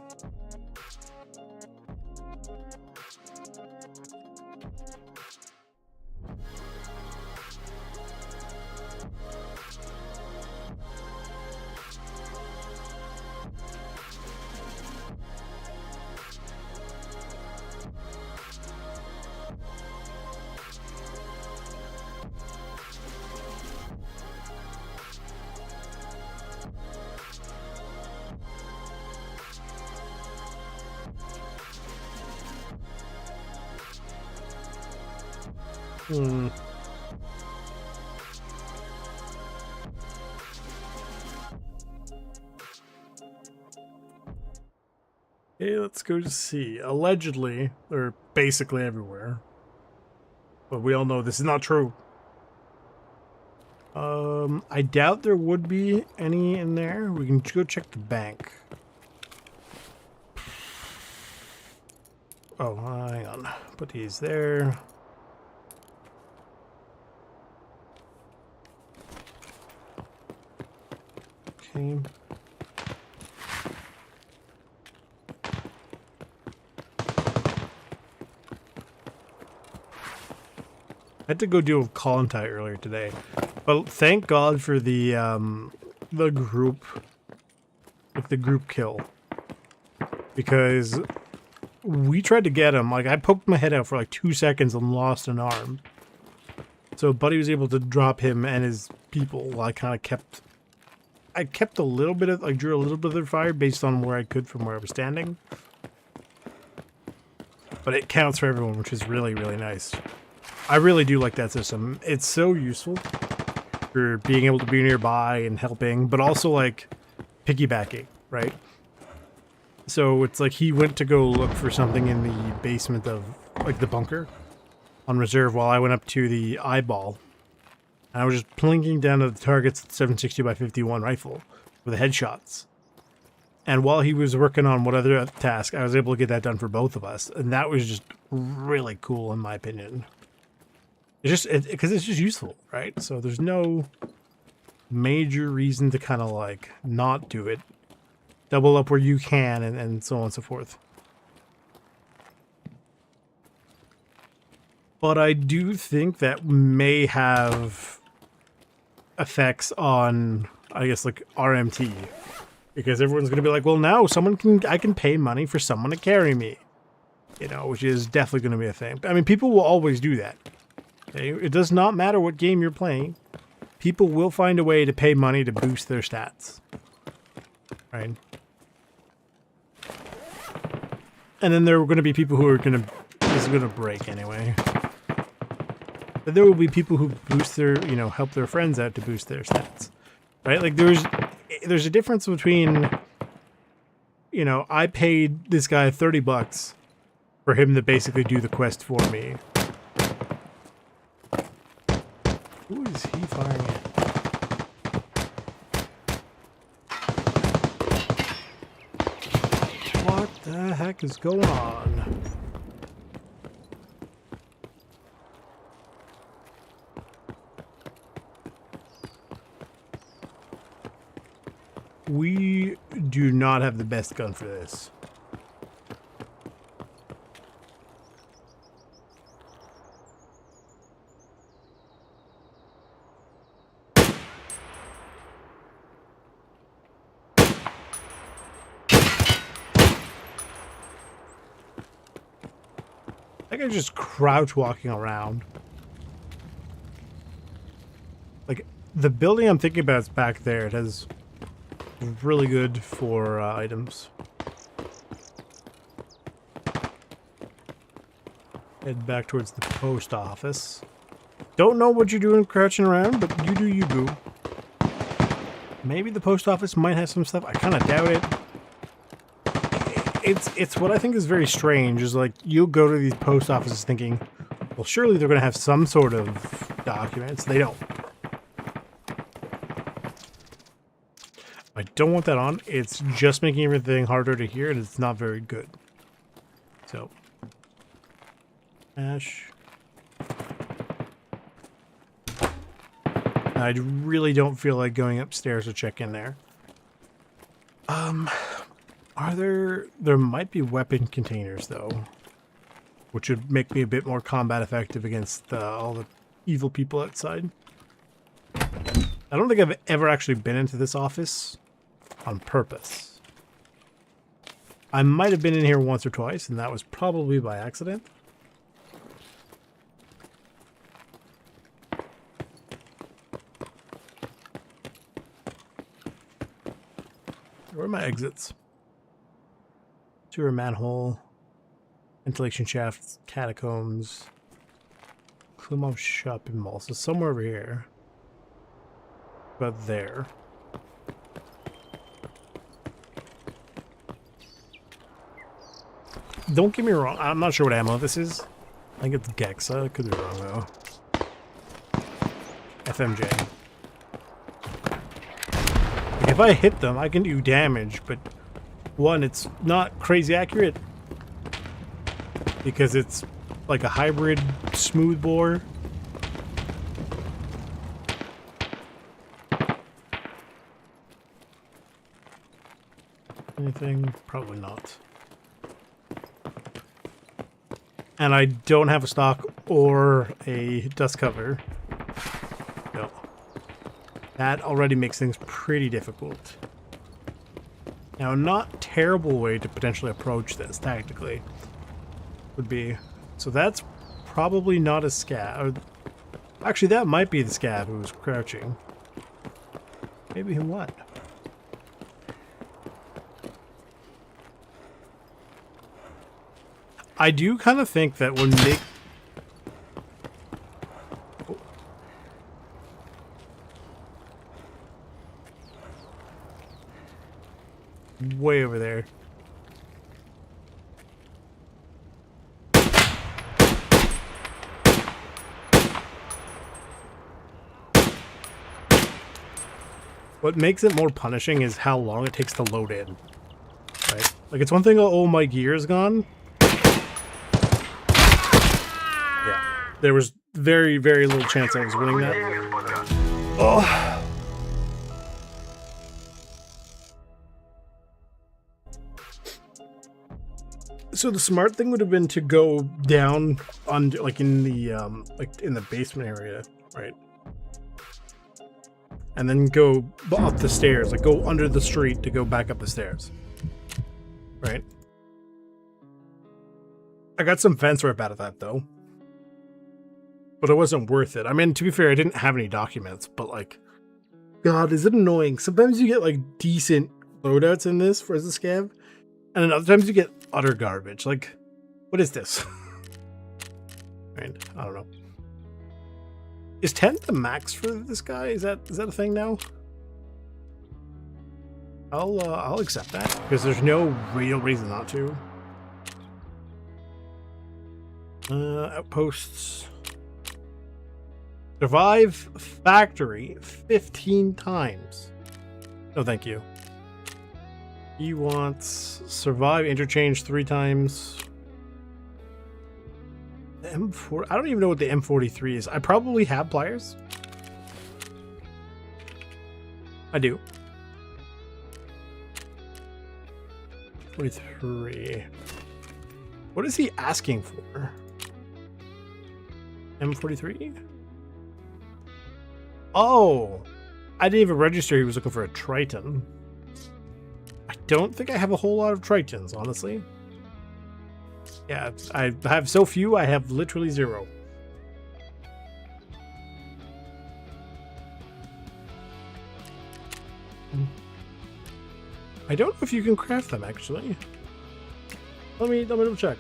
Okay, let's go to see. Allegedly, they're basically everywhere. But we all know this is not true. I doubt there would be any in there. We can go check the bank. Oh, hang on. Put these there. Okay. I had to go deal with Colontai earlier today, but thank God for the group, like the group kill, because we tried to get him. Like I poked my head out for like 2 seconds and lost an arm. So Buddy was able to drop him and his people. While I kind of kept a little bit of, like drew a little bit of their fire based on where I could from where I was standing. But it counts for everyone, which is really, really nice. I really do like that system. It's so useful for being able to be nearby and helping, but also like piggybacking, right? So it's like he went to go look for something in the basement of like the bunker on reserve while I went up to the eyeball. And I was just plinking down to the targets with the 760x51 rifle with the headshots. And while he was working on what other task, I was able to get that done for both of us. And that was just really cool in my opinion. It's just because it's just useful, right? So there's no major reason to kind of like not do it. Double up where you can and so on and so forth. But I do think that may have effects on, I guess, like RMT. Because everyone's going to be like, well, now I can pay money for someone to carry me. You know, which is definitely going to be a thing. I mean, people will always do that. Okay? It does not matter what game you're playing. People will find a way to pay money to boost their stats. Right? And then there are going to be people who are going to... This is going to break anyway. But there will be people who boost their... You know, help their friends out to boost their stats. Right? Like, there's a difference between... You know, I paid this guy $30 for him to basically do the quest for me. Who is he firing at? What the heck is going on? We do not have the best gun for this. I think I'm just crouch walking around. Like, the building I'm thinking about is back there. It has really good for items. Head back towards the post office. Don't know what you're doing crouching around, but you do you, boo. Maybe the post office might have some stuff. I kind of doubt it. It's what I think is very strange, is like, you'll go to these post offices thinking, well, surely they're going to have some sort of documents. They don't. I don't want that on. It's just making everything harder to hear, and it's not very good. So, Ash. I really don't feel like going upstairs to check in there. Are there might be weapon containers though, which would make me a bit more combat effective against all the evil people outside. I don't think I've ever actually been into this office on purpose. I might have been in here once or twice, and that was probably by accident. Where are my exits? Sewer manhole, ventilation shafts, catacombs, Klimov shopping mall. So somewhere over here. About there. Don't get me wrong, I'm not sure what ammo this is. I think it's Gexa. I could be wrong though. FMJ. Like if I hit them, I can do damage, but one, it's not crazy accurate because it's like a hybrid smooth bore. Anything? Probably not. And I don't have a stock or a dust cover. No. That already makes things pretty difficult. Now, not terrible way to potentially approach this tactically would be... So that's probably not a scav. Actually, that might be the scav who was crouching. Maybe him what? I do kind of think that when they... Way over there. What makes it more punishing is how long it takes to load in. Right? Like, it's one thing, oh, my gear's gone. Yeah. There was very, very little chance I was winning that. Oh. So the smart thing would have been to go down on, like, in the basement area, right? And then go up the stairs, like go under the street to go back up the stairs, right? I got some fence rep out of that though, but it wasn't worth it. I mean, to be fair, I didn't have any documents, but like, God, is it annoying? Sometimes you get like decent loadouts in this for the scav, and then other times you get utter garbage. Like, what is this? Right? I don't know. Is 10 the max for this guy? Is that a thing now? I'll accept that because there's no real reason not to. Outposts. Survive factory 15 times. No, thank you. He wants survive interchange 3 times. The M4. I don't even know what the M43 is. I probably have pliers. I do. 43. What is he asking for? M43? Oh, I didn't even register he was looking for a Triton. I don't think I have a whole lot of Tritons, honestly. Yeah, I have so few, I have literally 0. I don't know if you can craft them, actually. Let me double check.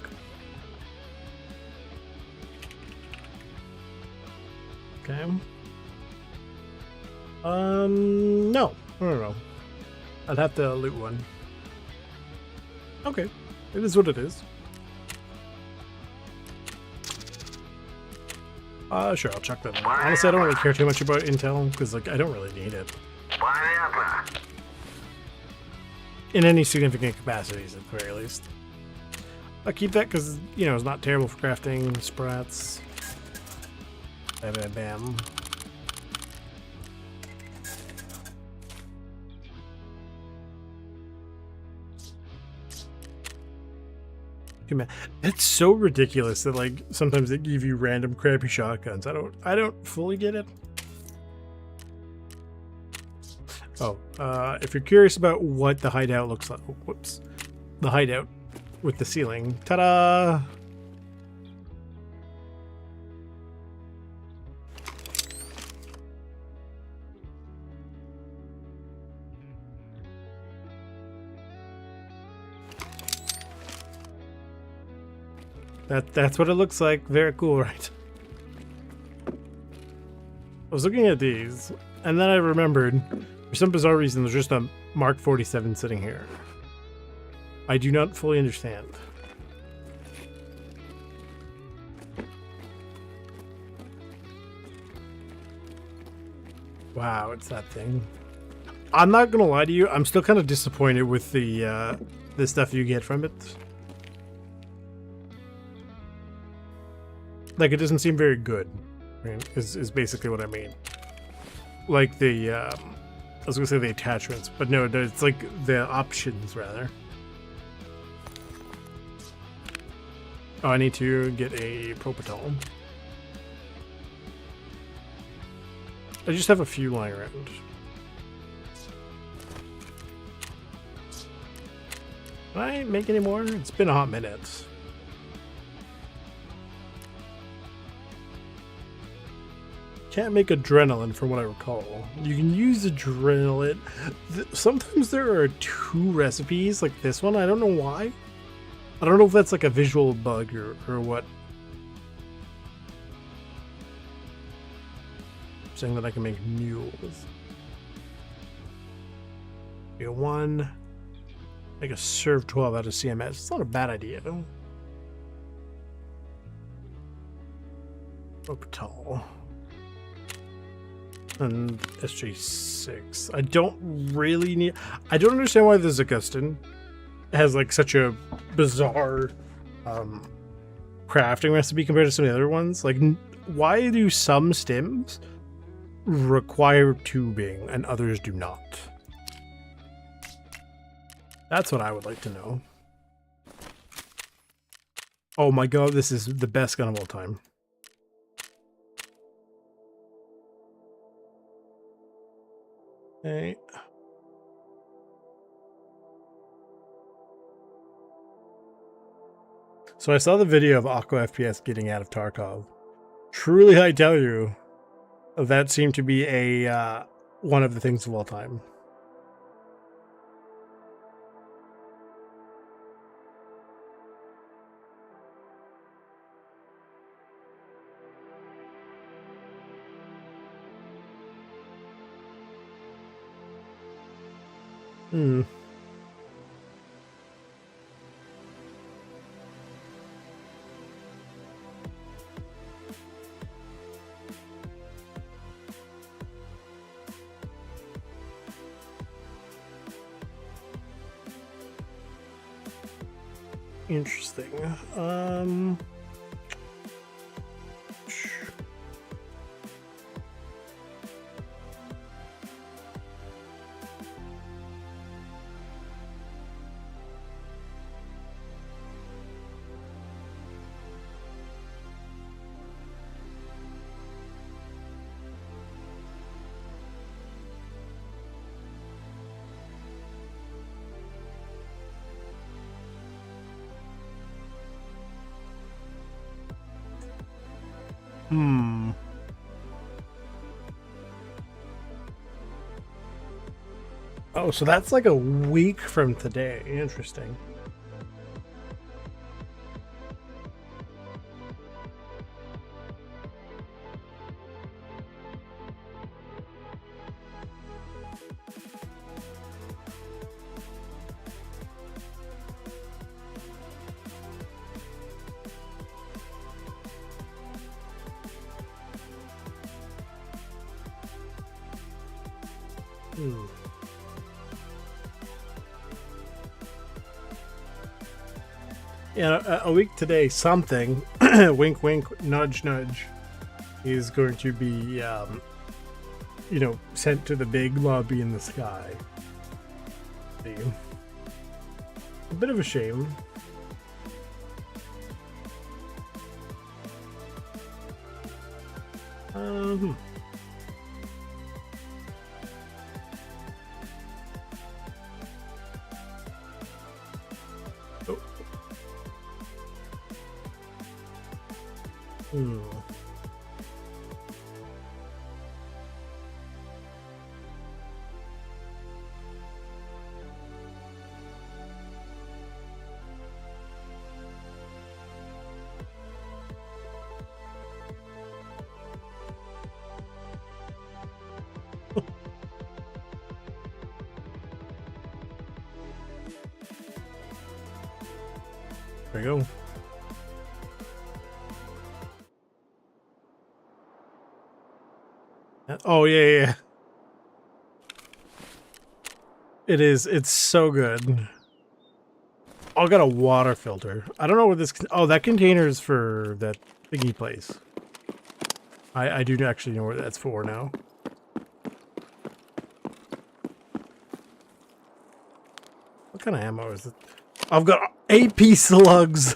Okay. No. I don't know. I'd have to loot one. Okay. It is what it is. Sure, I'll chuck that in. Honestly, I don't really care too much about intel, because, like, I don't really need it. In any significant capacities, at the very least. I'll keep that because, you know, it's not terrible for crafting sprats. Bam, bam, bam. It's so ridiculous that, like, sometimes they give you random crappy shotguns. I don't fully get it. Oh, if you're curious about what the hideout looks like, oh, whoops, the hideout with the ceiling, ta-da! That's what it looks like. Very cool, right? I was looking at these, and then I remembered, for some bizarre reason, there's just a Mark 47 sitting here. I do not fully understand. Wow, it's that thing. I'm not gonna lie to you, I'm still kind of disappointed with the stuff you get from it. Like, it doesn't seem very good, right? Is basically what I mean. Like the, I was gonna say the attachments, but no, it's like the options, rather. Oh, I need to get a propitol. I just have a few lying around. Can I make any more? It's been a hot minute. Can't make adrenaline from what I recall. You can use adrenaline. Sometimes there are 2 recipes like this one. I don't know why. I don't know if that's like a visual bug or what. Saying that I can make mules. Be a 1. Make a serve 12 out of CMS. It's not a bad idea. Propitol. And SJ6. I don't really need... I don't understand why the Zagustin has like such a bizarre crafting recipe compared to some of the other ones. Like, why do some stims require tubing and others do not? That's what I would like to know. Oh my god, this is the best gun of all time. Okay. So I saw the video of Aqua FPS getting out of Tarkov. Truly, I tell you, that seemed to be a one of the things of all time. Hmm. Interesting. Hmm. Oh, so that's like a week from today. Interesting. Hmm. Yeah, a week today, something, wink, wink, nudge, nudge, is going to be, sent to the big lobby in the sky. See? A bit of a shame. Hmm. Oh. Hmm. There you go. Oh yeah, yeah. It is. It's so good. Oh, I got a water filter. I don't know what this. Oh, that container is for that thingy place. I do actually know what that's for now. What kind of ammo is it? I've got AP slugs.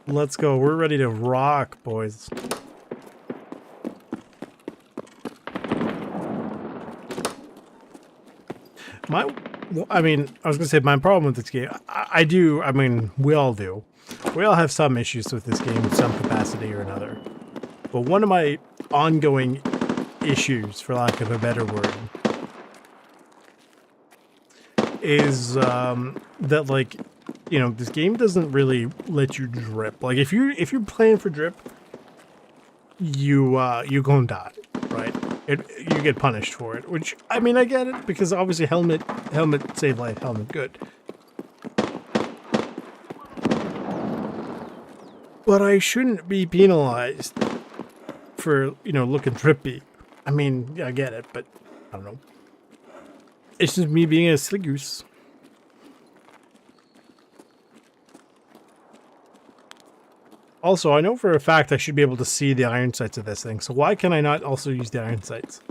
Let's go. We're ready to rock, boys. I was gonna say my problem with this game. I do. I mean, we all do. We all have some issues with this game, some capacity or another. But one of my ongoing issues, for lack of a better word, is that, like, this game doesn't really let you drip. Like, if you're playing for drip, you gonna die, right? You get punished for it, which, I mean, I get it, because obviously helmet save life, helmet good. But I shouldn't be penalized for, looking trippy. I mean, yeah, I get it, but I don't know. It's just me being a silly goose. Also, I know for a fact I should be able to see the iron sights of this thing, so why can I not also use the iron sights?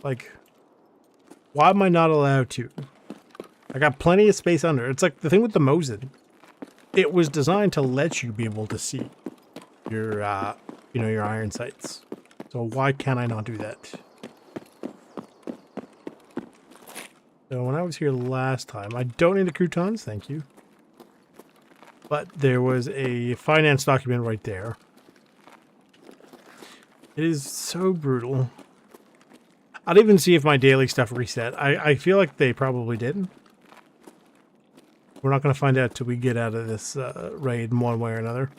Like, why am I not allowed to? I got plenty of space under. It's like the thing with the Mosin. It was designed to let you be able to see your, your iron sights. So why can I not do that? So when I was here last time, I don't need the croutons, thank you. But there was a finance document right there. It is so brutal. I'd even see if my daily stuff reset. I feel like they probably did. We're not going to find out till we get out of this raid in one way or another.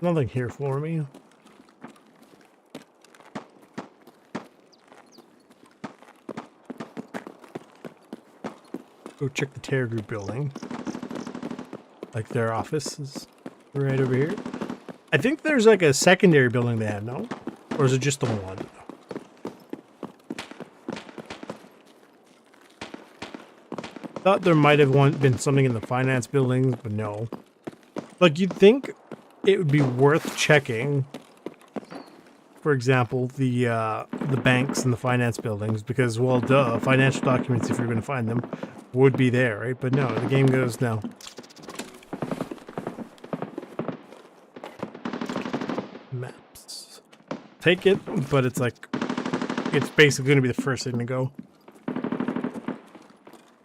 Nothing here for me. Go check the Terror Group building. Like their office is right over here. I think there's like a secondary building they have, no? Or is it just the one? Thought there might have been something in the finance buildings, but no. Like, you'd think it would be worth checking, for example, the banks and the finance buildings, because, well, duh, financial documents, if you're going to find them, would be there, right? But no, the game goes, no. Maps. Take it, but it's like, it's basically going to be the first thing to go.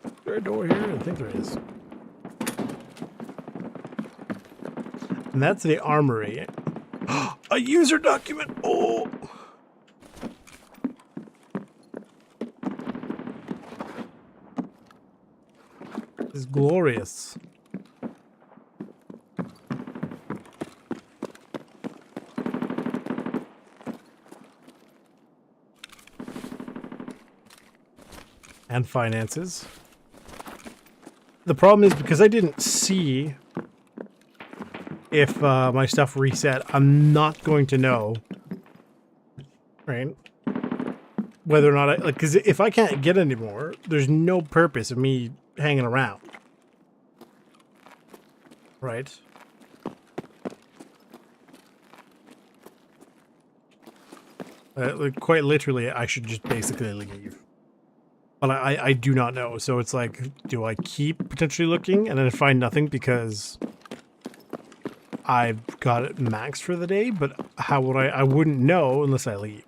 Is there a door here? I think there is. And that's the armory. A user document! Oh! This is glorious. And finances. the problem is because I didn't see if my stuff reset, I'm not going to know, right? Whether or not I, like, because if I can't get any more, there's no purpose of me hanging around. Right? Like, quite literally, I should just basically leave. But I do not know. So it's like, do I keep potentially looking and then find nothing because I've got it maxed for the day? But how would I wouldn't know unless I leave.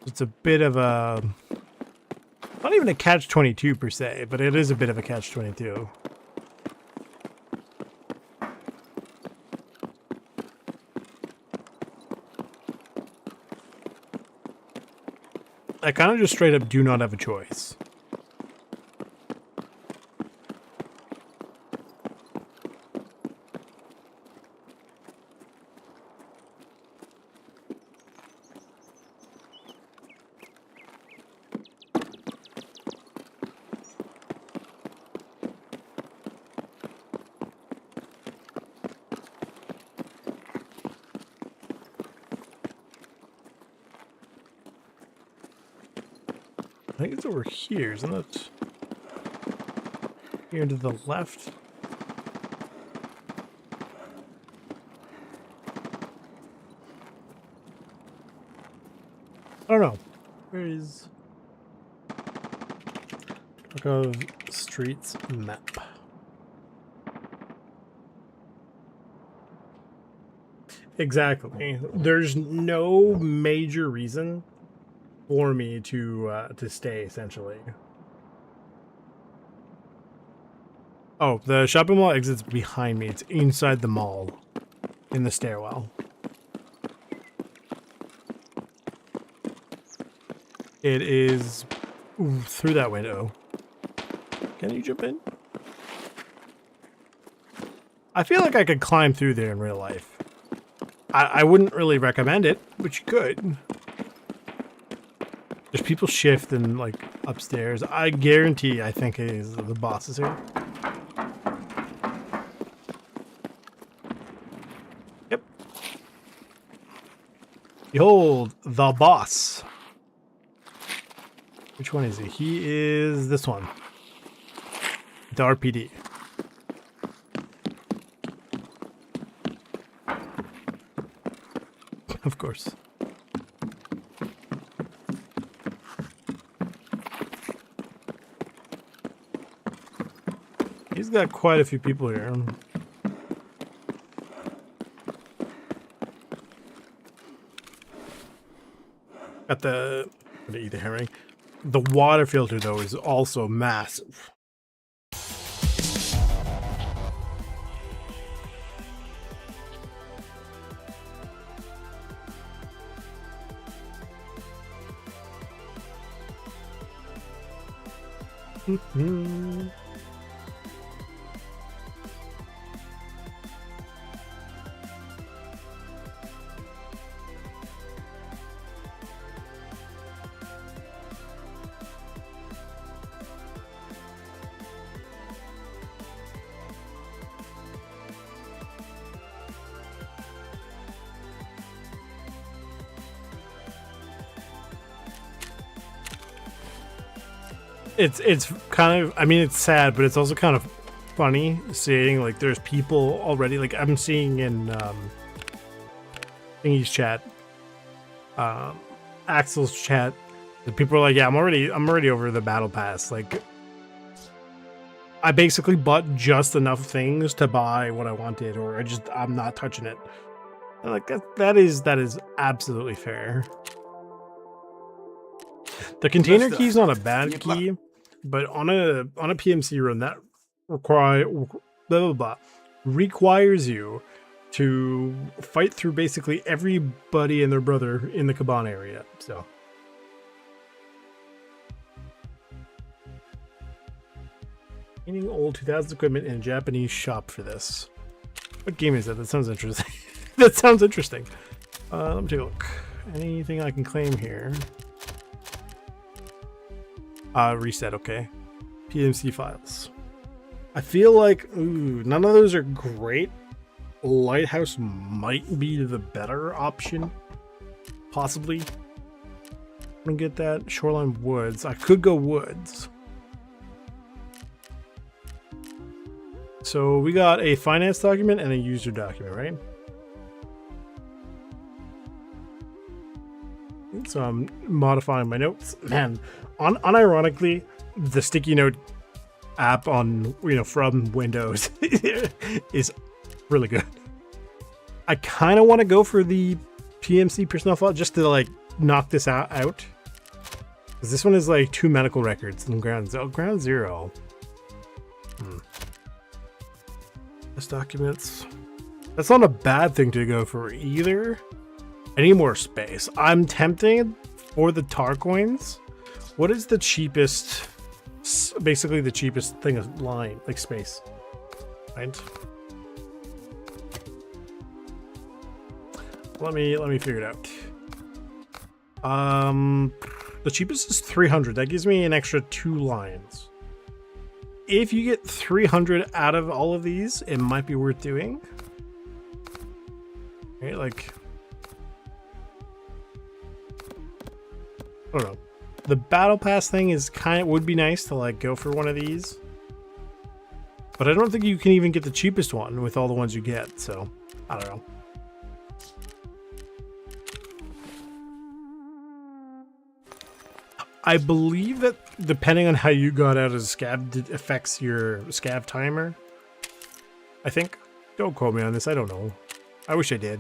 It's a bit of a, not even a catch-22 per se, but it is a bit of a catch-22. I kind of just straight up do not have a choice. I think it's over here, isn't it? Here to the left. I don't know. Where is Tarkov Streets map? Exactly. There's no major reason for me to stay, essentially. Oh, the shopping mall exit's behind me. It's inside the mall, in the stairwell. It is through that window. Can you jump in? I feel like I could climb through there in real life. I wouldn't really recommend it, but you could. There's people shifting like upstairs. I guarantee I think it is the boss is here. Yep. Behold, the boss. Which one is he? He is this one. The RPD. Of course. He's got quite a few people here. Got the, I'm gonna eat the herring. The water filter though is also massive. It's kind of, I mean, it's sad, but it's also kind of funny seeing like there's people already, like I'm seeing in Thingy's chat, Axel's chat, that people are like, yeah, I'm already over the battle pass. Like I basically bought just enough things to buy what I wanted, or I'm not touching it. And like that is absolutely fair. The container key is not a bad key, but on a PMC run that requires you to fight through basically everybody and their brother in the Kaban area. So finding old 2000s equipment in a Japanese shop for this. What game is that? That sounds interesting. That sounds interesting. Let me take a look. Anything I can claim here? Reset, okay. PMC files. I feel like none of those are great. Lighthouse might be the better option. Possibly. I'm gonna get that. Shoreline Woods. I could go Woods. So we got a finance document and a user document, right? So I'm modifying my notes. Man, unironically, the sticky note app on, from Windows is really good. I kind of want to go for the PMC personnel file just to like knock this out. Because this one is like 2 medical records and ground zero. This documents. That's not a bad thing to go for either. I need more space. I'm tempted for the tar coins. What is the cheapest? Basically, the cheapest thing is line, like space. Right. Let me figure it out. The cheapest is 300. That gives me an extra 2 lines. If you get 300 out of all of these, it might be worth doing. Okay, like, I don't know. The battle pass thing is would be nice to like go for one of these, but I don't think you can even get the cheapest one with all the ones you get. So I don't know. I believe that depending on how you got out as a scab, it affects your scab timer. I think. Don't quote me on this. I don't know. I wish I did.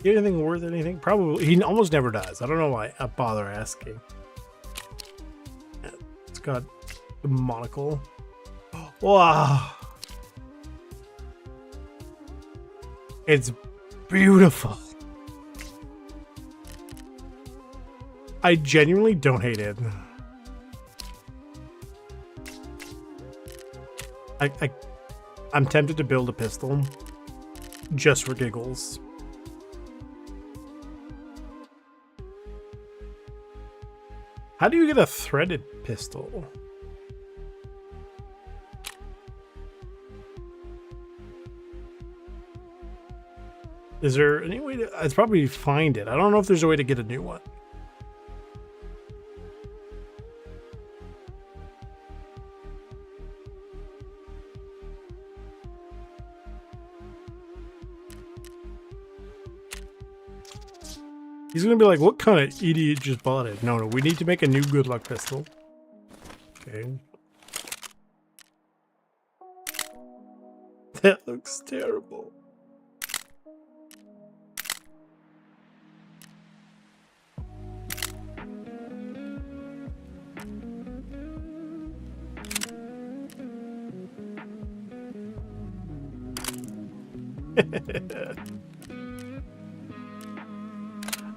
Get anything worth anything? Probably. He almost never does. I don't know why I bother asking. It's got the monocle. Wow. It's beautiful. I genuinely don't hate it. I'm tempted to build a pistol just for giggles. How do you get a threaded pistol? Is there any way to... I'd probably find it. I don't know if there's a way to get a new one. He's gonna be like, what kind of idiot just bought it? No, we need to make a new good luck pistol. Okay. That looks terrible.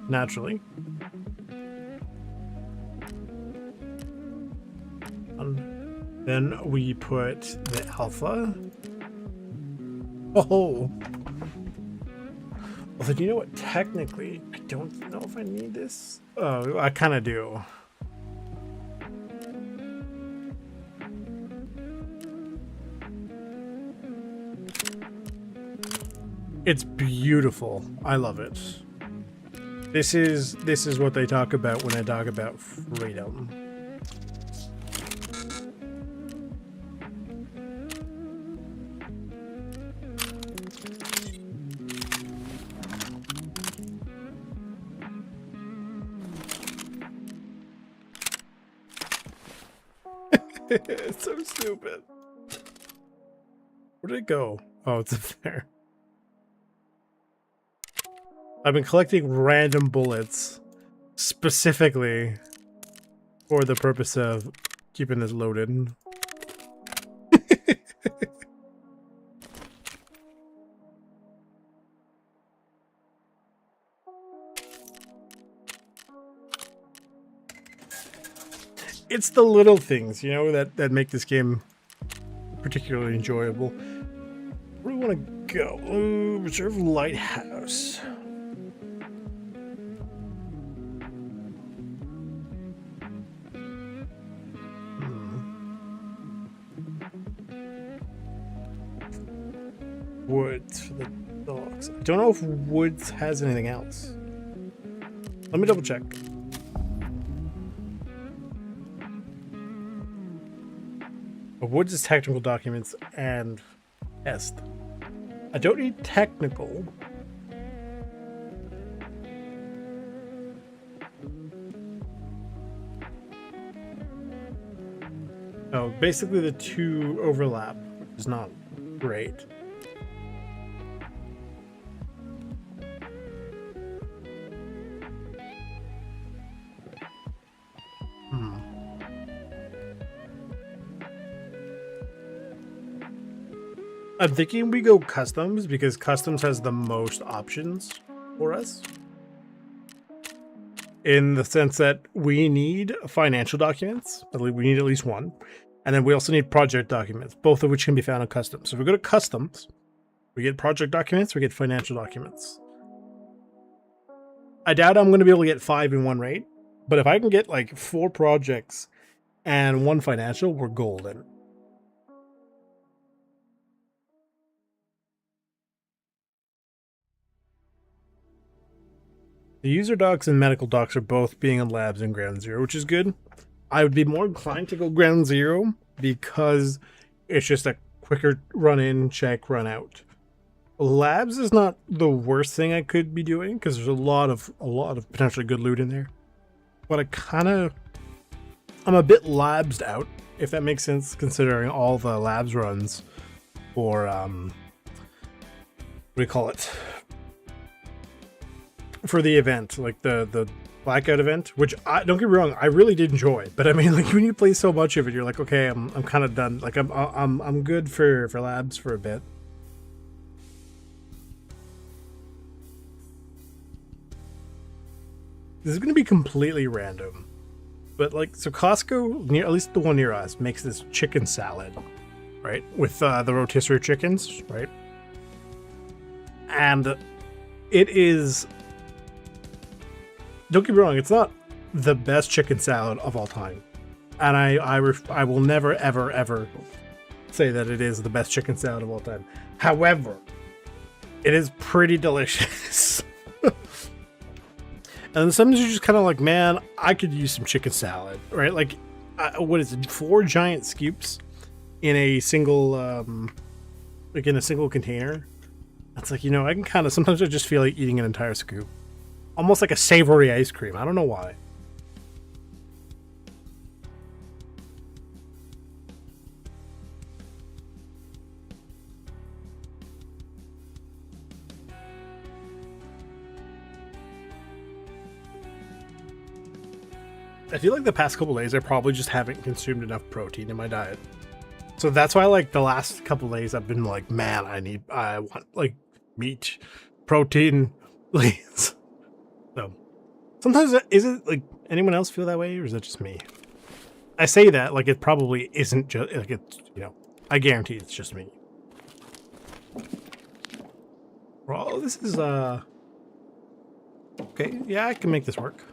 Naturally. Then we put the alpha. Oh. Well, then you know what? Technically, I don't know if I need this. Oh, I kind of do. It's beautiful. I love it. This is what they talk about when I talk about freedom. It's so stupid. Where did it go? Oh, it's up there. I've been collecting random bullets specifically for the purpose of keeping this loaded. It's the little things, that make this game particularly enjoyable. Where do we want to go. Ooh, reserve lighthouse. Woods for the dogs. I don't know if Woods has anything else. Let me double check. But Woods is technical documents and test. I don't need technical. Oh, basically the two overlap, which is not great. I'm thinking we go customs because customs has the most options for us. In the sense that we need financial documents, we need at least one. And then we also need project documents, both of which can be found in customs. So if we go to customs, we get project documents, we get financial documents. I doubt I'm going to be able to get 5 in one rate, but if I can get like 4 projects and 1 financial, we're golden. The user docs and medical docs are both being in labs in ground zero, which is good. I would be more inclined to go ground zero because it's just a quicker run in, check, run out. Labs is not the worst thing I could be doing because there's a lot of potentially good loot in there. But I'm a bit labsed out, if that makes sense, considering all the labs runs for what do we call it? For the event, like the blackout event, which don't get me wrong, I really did enjoy. But I mean, like when you play so much of it, you're like, okay, I'm kind of done. Like I'm good for labs for a bit. This is going to be completely random, but like so Costco, near at least the one near us, makes this chicken salad, right, with the rotisserie chickens, right, and it is. Don't get me wrong, it's not the best chicken salad of all time. And I will never, ever, ever say that it is the best chicken salad of all time. However, it is pretty delicious. And sometimes you're just kind of like, man, I could use some chicken salad, right? Like, what is it? 4 giant scoops in a single, like in a single container. It's like, you know, I can kind of, sometimes I just feel like eating an entire scoop. Almost like a savory ice cream. I don't know why. I feel like the past couple days I probably just haven't consumed enough protein in my diet. So that's why like the last couple days I've been like, man, I want like meat, protein, please. So sometimes, is it like anyone else feel that way, or is it just me? I say that like it probably isn't just like it's, you know, I guarantee it's just me. Well, this is okay. Yeah, I can make this work.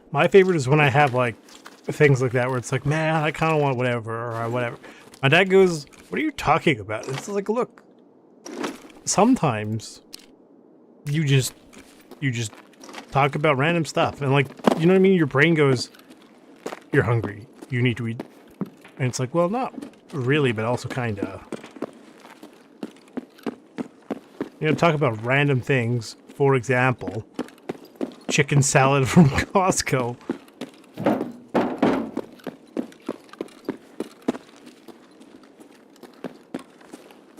My favorite is when I have like things like that where it's like, man, I kind of want whatever or whatever. My dad goes, "What are you talking about?" It's like, look, sometimes you just talk about random stuff and like, you know what I mean? Your brain goes, "You're hungry. You need to eat," and it's like, well, not really, but also kind of. You know, talk about random things. For example, chicken salad from Costco.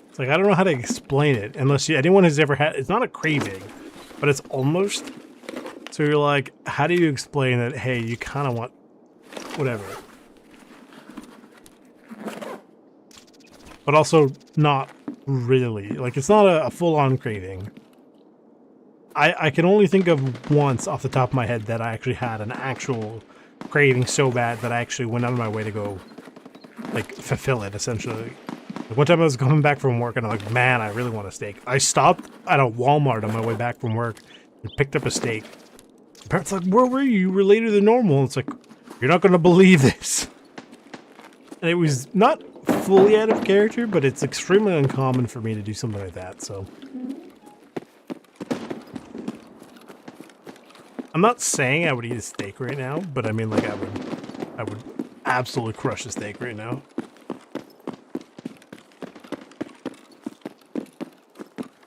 It's like, I don't know how to explain it unless anyone has ever had, it's not a craving, but it's almost. So you're like, how do you explain that, hey, you kind of want whatever. But also not really. Like, it's not a full-on craving. I can only think of once off the top of my head that I actually had an actual craving so bad that I actually went out of my way to go, like, fulfill it, essentially. Like, one time I was coming back from work and I'm like, man, I really want a steak. I stopped at a Walmart on my way back from work and picked up a steak. My parents were like, where were you? You were later than normal. And it's like, you're not going to believe this. And it was not fully out of character, but it's extremely uncommon for me to do something like that, so. I'm not saying I would eat a steak right now, but I mean, like, I would absolutely crush a steak right now.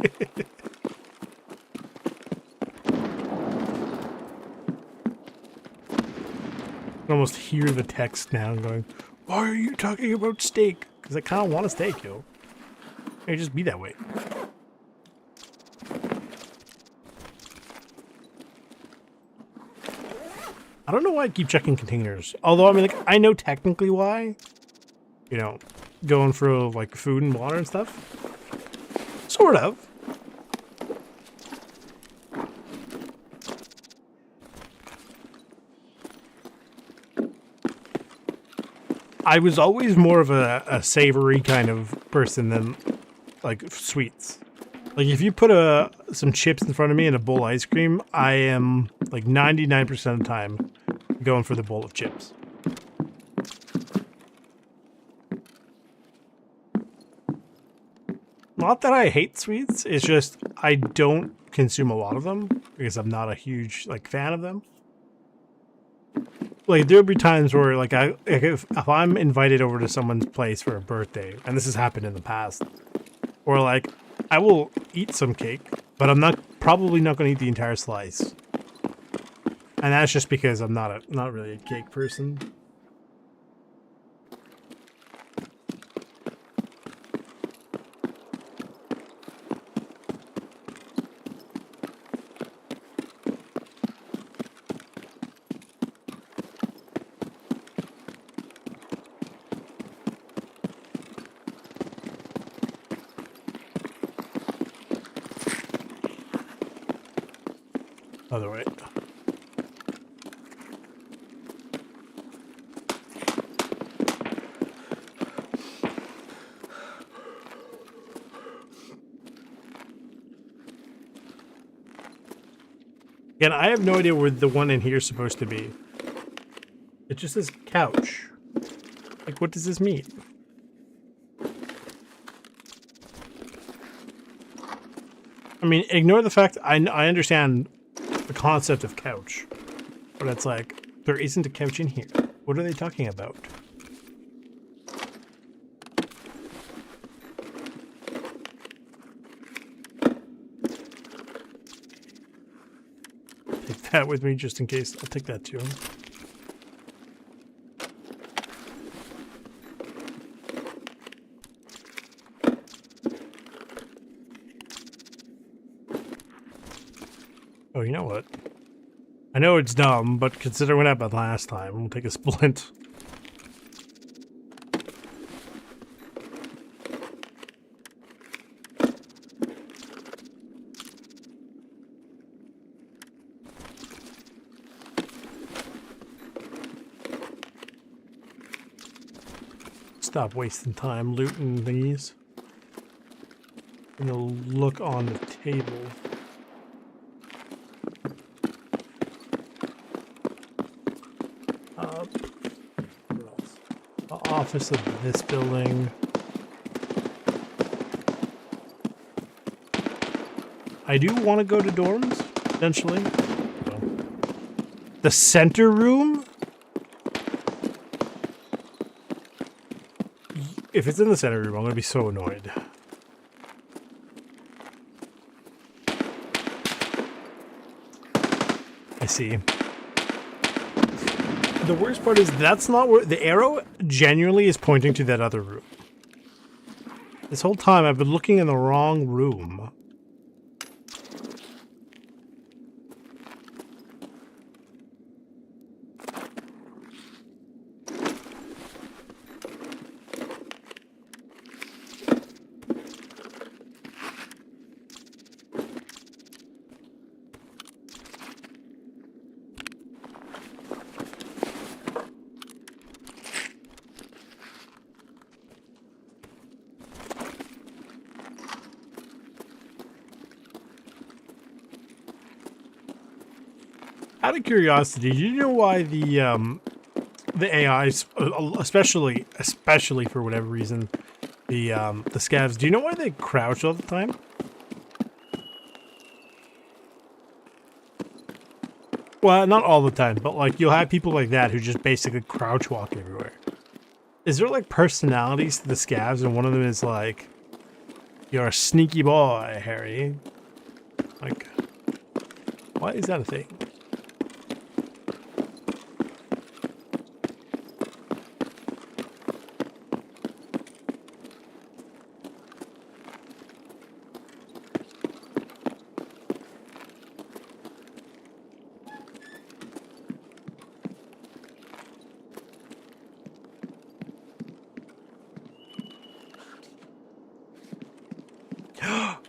I can almost hear the text now going, why are you talking about steak? Because I kind of want a steak, yo. It just be that way. I don't know why I keep checking containers. Although, I mean, like, I know technically why. You know, going for, like, food and water and stuff. Sort of. I was always more of a savory kind of person than, like, sweets. Like, if you put some chips in front of me and a bowl of ice cream, I am, like, 99% of the time going for the bowl of chips. Not that I hate sweets, it's just I don't consume a lot of them because I'm not a huge, like, fan of them. Like, there'll be times where, like, if I'm invited over to someone's place for a birthday, and this has happened in the past, or, like, I will eat some cake, but I'm probably not going to eat the entire slice. And that's just because I'm not really a cake person. Other way. Again, I have no idea where the one in here is supposed to be. It just says couch. Like, what does this mean? I mean, ignore the fact I understand the concept of couch, but it's like, there isn't a couch in here. What are they talking about? Take that with me just in case. I'll take that too. Oh, you know what? I know it's dumb, but consider what happened last time. We'll take a splint. Stop wasting time looting these. I'm gonna look on the table. The office of this building. I do want to go to dorms, eventually. The center room? If it's in the center room, I'm going to be so annoyed. I see. The worst part is that's not where the arrow genuinely is pointing to, that other room. This whole time I've been looking in the wrong room. Out of curiosity, do you know why the AIs, especially for whatever reason, the scavs, do you know why they crouch all the time? Well, not all the time, but like you'll have people like that who just basically crouch walk everywhere. Is there like personalities to the scavs, and one of them is like, "You're a sneaky boy, Harry." Like, why is that a thing?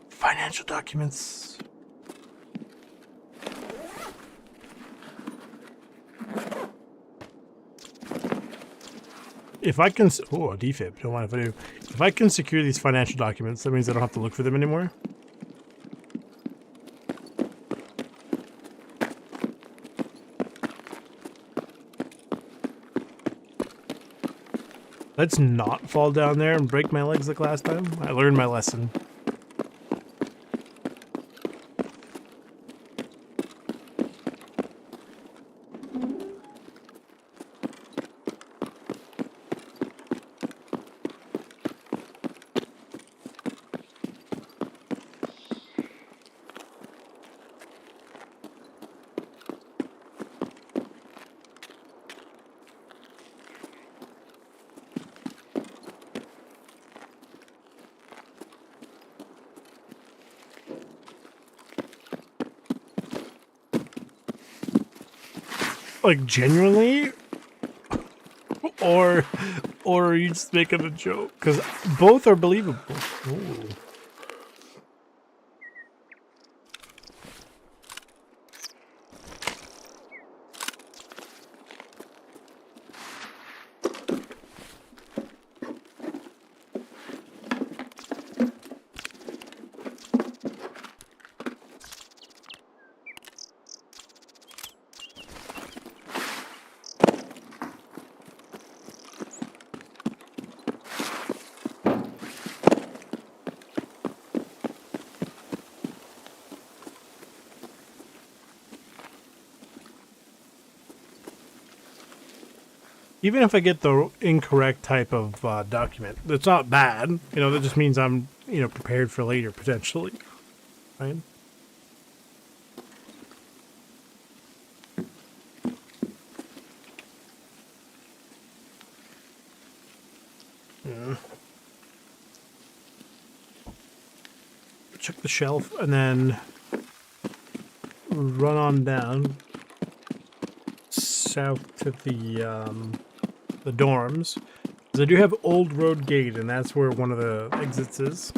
Financial documents. If I can, oh, a defib. Don't mind if I do. If I can secure these financial documents, that means I don't have to look for them anymore. Let's not fall down there and break my legs like last time. I learned my lesson. Like, genuinely? Or are you just making a joke? Because both are believable. Ooh. Even if I get the incorrect type of document, that's not bad. You know, that just means I'm, you know, prepared for later, potentially. Right? Yeah. Check the shelf and then run on down south to the dorms. Because I do have Old Road Gate, and that's where one of the exits is.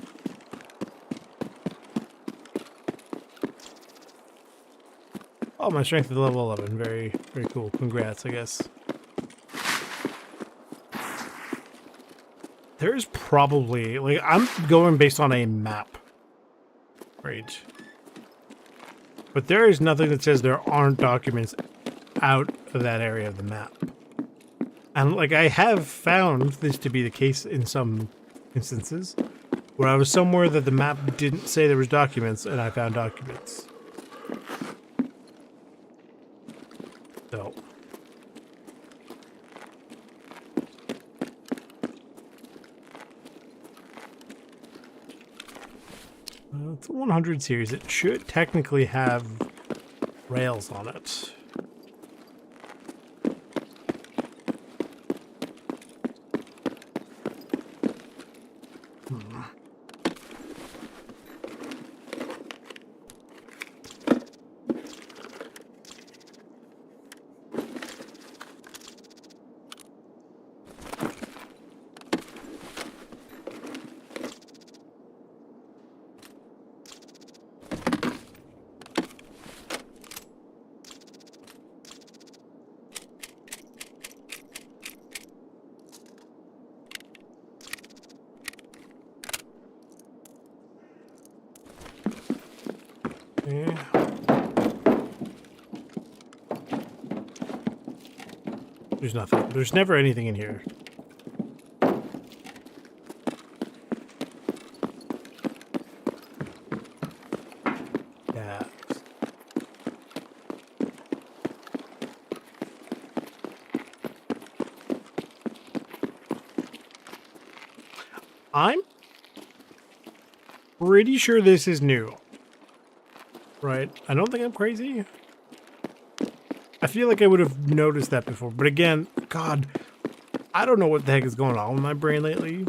Oh, my strength is level 11. Very, very cool. Congrats, I guess. There's probably, like, I'm going based on a map. Right. But there is nothing that says there aren't documents out of that area of the map. And, like, I have found this to be the case in some instances, where I was somewhere that the map didn't say there was documents, and I found documents. So. It's a 100 series. It should technically have rails on it. There's nothing. There's never anything in here. Yeah. I'm pretty sure this is new. Right? I don't think I'm crazy. I feel like I would have noticed that before. But again, God, I don't know what the heck is going on with my brain lately.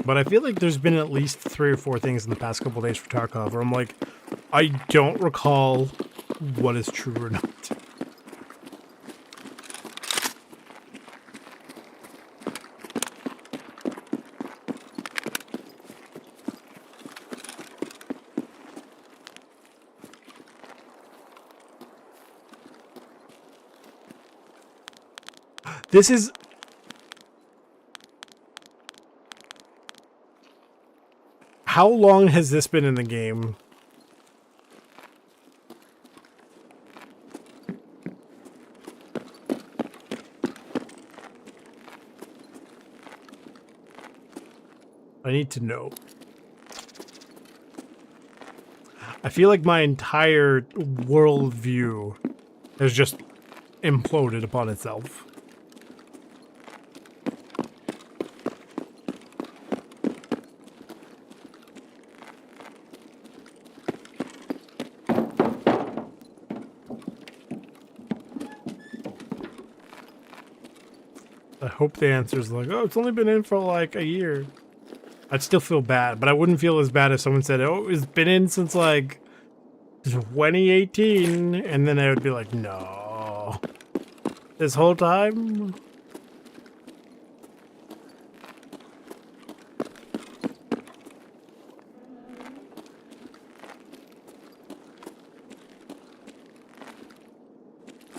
But I feel like there's been at least 3 or 4 things in the past couple days for Tarkov where I'm like, I don't recall what is true or not. This is... How long has this been in the game? I need to know. I feel like my entire worldview has just imploded upon itself. I hope the answer is like, oh, it's only been in for like a year. I'd still feel bad, but I wouldn't feel as bad if someone said, oh, it's been in since like 2018, and then I would be like, no. This whole time?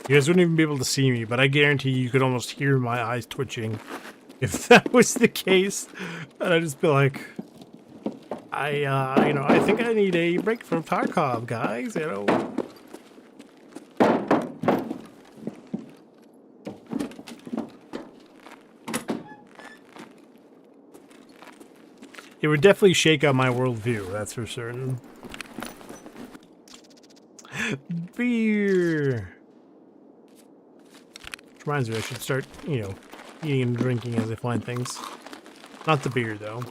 You guys wouldn't even be able to see me, but I guarantee you could almost hear my eyes twitching if that was the case. And I'd just be like, you know, I think I need a break from Tarkov, guys, you know. It would definitely shake up my worldview, that's for certain. Beer. Which reminds me, I should start, you know, eating and drinking as I find things. Not the beer, though.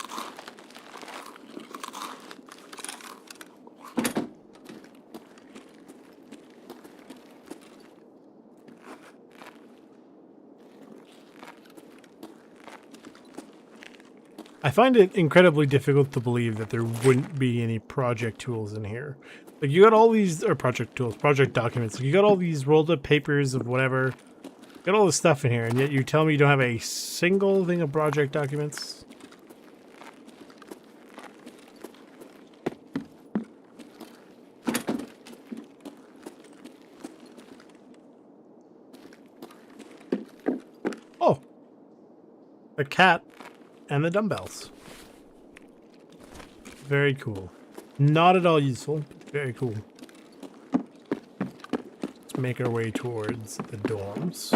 I find it incredibly difficult to believe that there wouldn't be any project tools in here. Like, you got all these, or project tools, project documents. Like, you got all these rolled up papers of whatever. You got all this stuff in here, and yet you tell me you don't have a single thing of project documents? Oh! The cat and the dumbbells. Very cool. Not at all useful. Very cool. Let's make our way towards the dorms.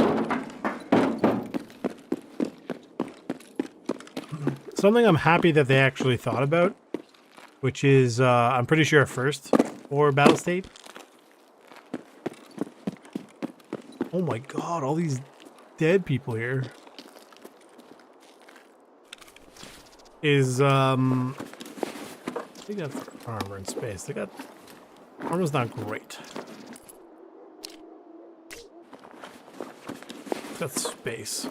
Something I'm happy that they actually thought about, which is, I'm pretty sure a first for Battle State. Oh my god, all these dead people here. Is, I think that's armor in space. They got, armor's not great. That's space.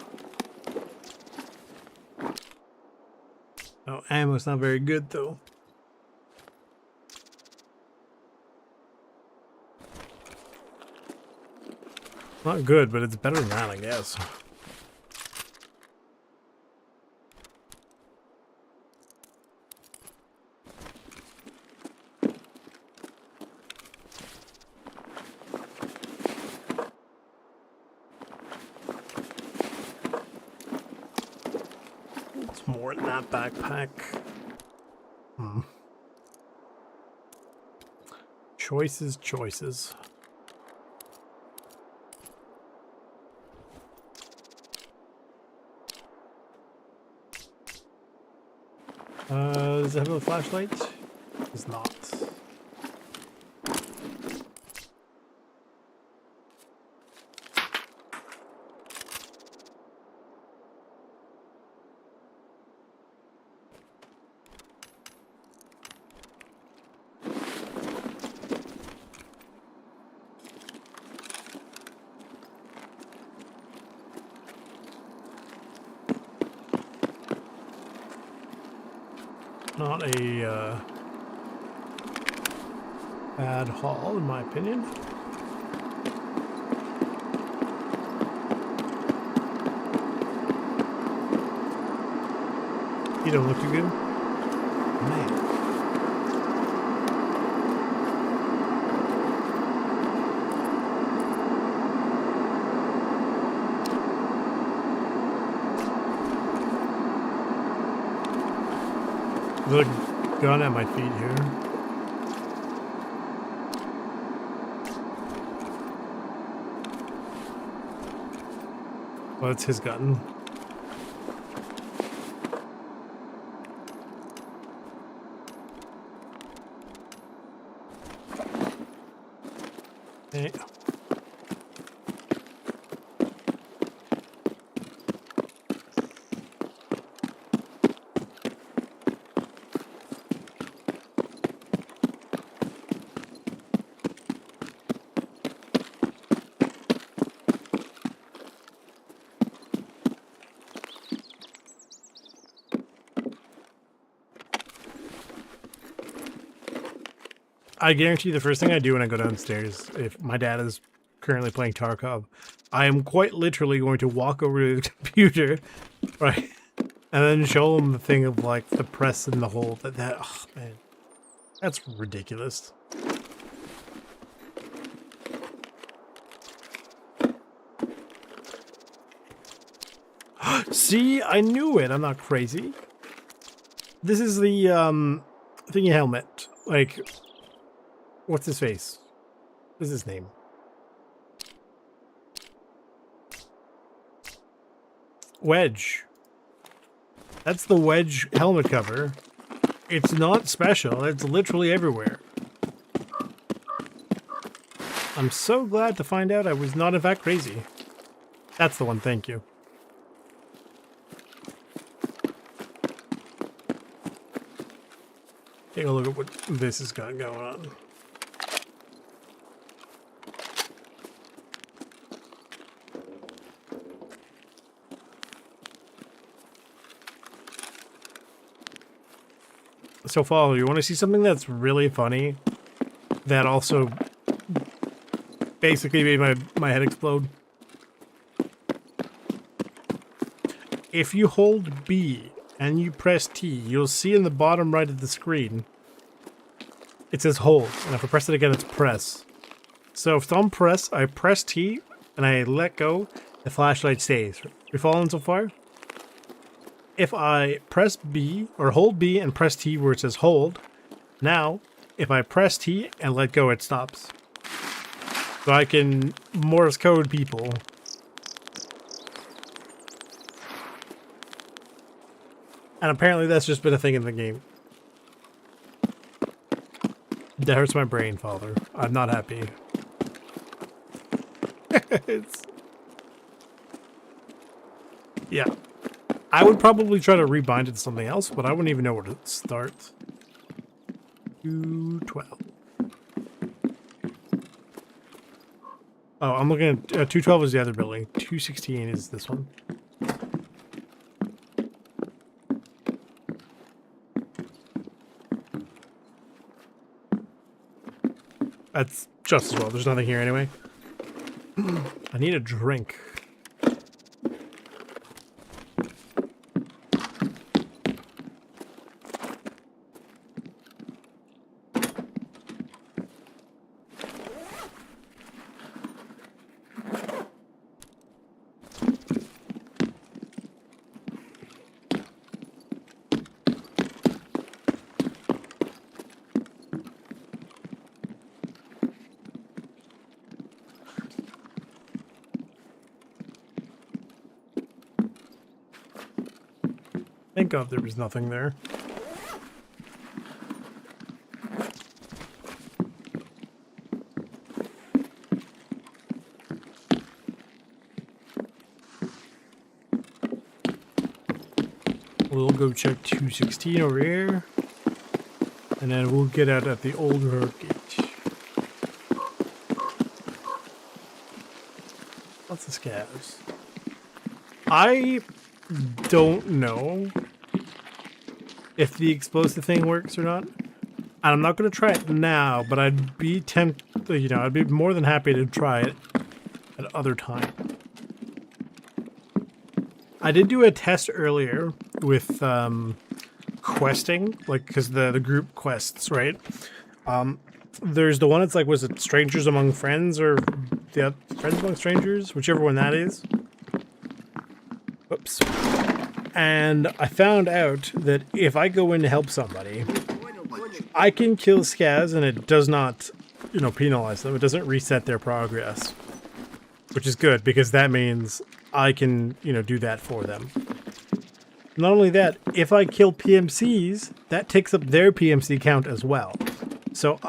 Oh, ammo's not very good though. Not good, but it's better than that, I guess. It's more in that backpack. Choices, choices. Does it have a flashlight? Does not. Not a bad haul, in my opinion. You don't look too good, man. There's a gun at my feet here. Well, it's his gun. Hey. I guarantee the first thing I do when I go downstairs, if my dad is currently playing Tarkov, I am quite literally going to walk over to the computer, right, and then show him the thing of like the press and the hold. Oh man, that's ridiculous. See, I knew it. I'm not crazy. This is the thingy helmet. Like, what's his face? What's his name? Wedge. That's the Wedge helmet cover. It's not special. It's literally everywhere. I'm so glad to find out I was not in fact crazy. That's the one, thank you. Take a look at what this has got going on. So follow, you want to see something that's really funny that also basically made my head explode? If you hold B and you press T, you'll see in the bottom right of the screen it says hold, and if I press it again, it's press. So if I'm press, I press T and I let go, the flashlight stays. We following so far? If I press B or hold B and press T where it says hold, now if I press T and let go, it stops. So I can Morse code people. And apparently that's just been a thing in the game. That hurts my brain, Father. I'm not happy. Yeah. I would probably try to rebind it to something else, but I wouldn't even know where to start. 212. Oh, I'm looking at 212 is the other building. 216 is this one. That's just as well. There's nothing here anyway. I need a drink. Thank God there was nothing there. We'll go check 216 over here. And then we'll get out at the old road gate. Lots of scavs. I don't know if the explosive thing works or not. And I'm not going to try it now, but I'd be tempted, I'd be more than happy to try it at other time. I did do a test earlier with questing, like, because the group quests, right? There's the one that's like, was it Strangers Among Friends or the Friends Among Strangers? Whichever one that is. Oops. And I found out that if I go in to help somebody, I can kill scavs and it does not, penalize them. It doesn't reset their progress, which is good because that means I can, do that for them. Not only that, if I kill PMCs, that takes up their PMC count as well. So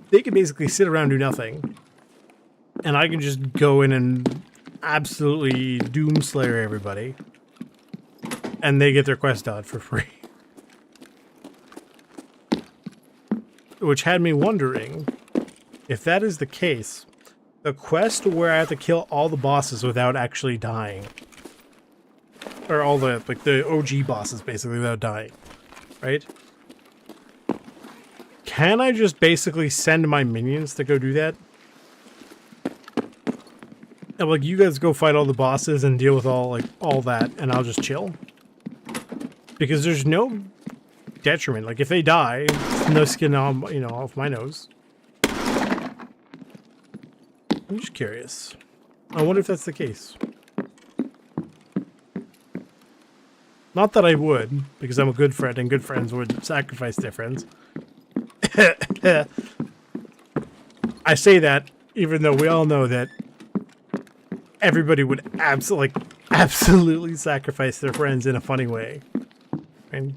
they can basically sit around and do nothing. And I can just go in and absolutely doomslayer everybody. And they get their quest done for free. Which had me wondering, if that is the case, the quest where I have to kill all the bosses without actually dying. Or all the, like, the OG bosses, basically, without dying. Right? Can I just basically send my minions to go do that? And, like, you guys go fight all the bosses and deal with all that, and I'll just chill? Because there's no detriment. Like, if they die, no skin on, off my nose. I'm just curious. I wonder if that's the case. Not that I would, because I'm a good friend, and good friends would sacrifice their friends. I say that, even though we all know that everybody would absolutely sacrifice their friends in a funny way. And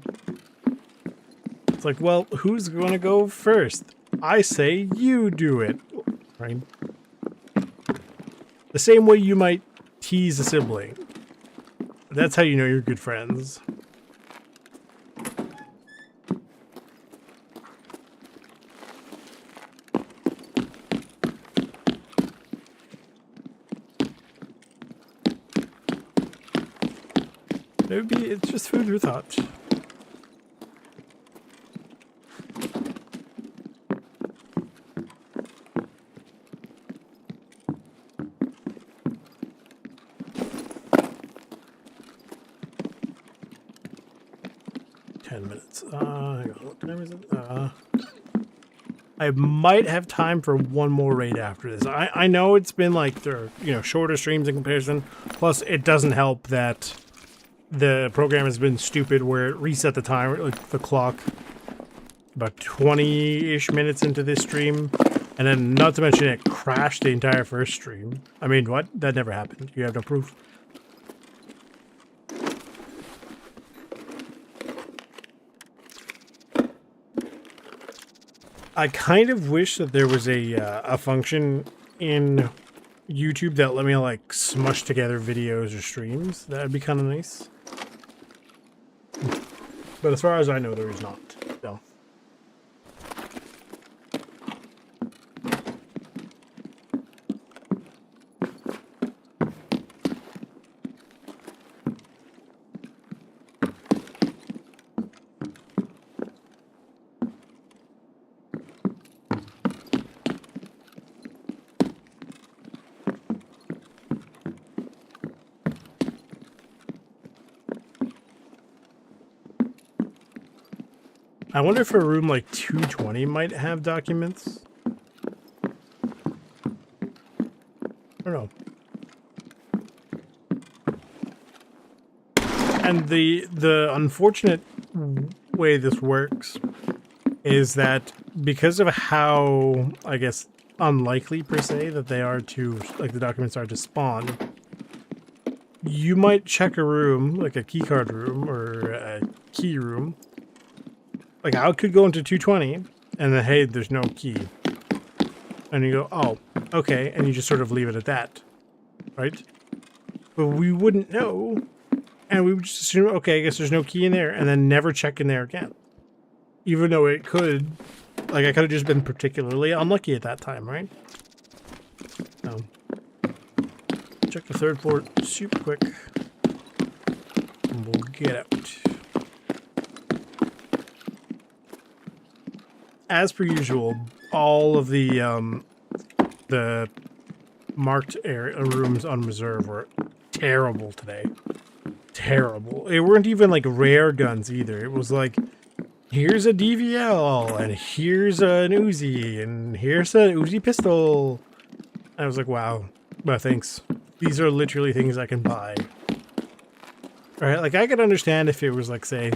it's like, well, who's going to go first? I say you do it. Right? The same way you might tease a sibling. That's how you know you're good friends. Maybe it's just food for thought. Hang on, what time is it? I might have time for one more raid after this. I know it's been like they're shorter streams in comparison. Plus, it doesn't help that the program has been stupid where it reset the timer, like the clock, about 20-ish minutes into this stream, and then not to mention it crashed the entire first stream. I mean, what? That never happened. You have no proof. I kind of wish that there was a function in YouTube that let me like smush together videos or streams. That'd be kind of nice. But as far as I know, there is not. So. I wonder if a room like 220 might have documents. I don't know. And the unfortunate way this works is that because of how, I guess, unlikely per se that they are to, like, the documents are to spawn, you might check a room, like a keycard room or a key room. Like, I could go into 220, and then, hey, there's no key. And you go, oh, okay, and you just sort of leave it at that, right? But we wouldn't know And we would just assume, okay, I guess there's no key in there, and then never check in there again. Even though it could, like, I could have just been particularly unlucky at that time, right? So, check the third floor super quick, and we'll get out. As per usual, all of the marked area rooms on reserve were terrible today. Terrible. It weren't even like rare guns either. It was like, here's a DVL, and here's an Uzi, and here's an Uzi pistol. I was like, wow, well, thanks. These are literally things I can buy. All right, like I could understand if it was like, say,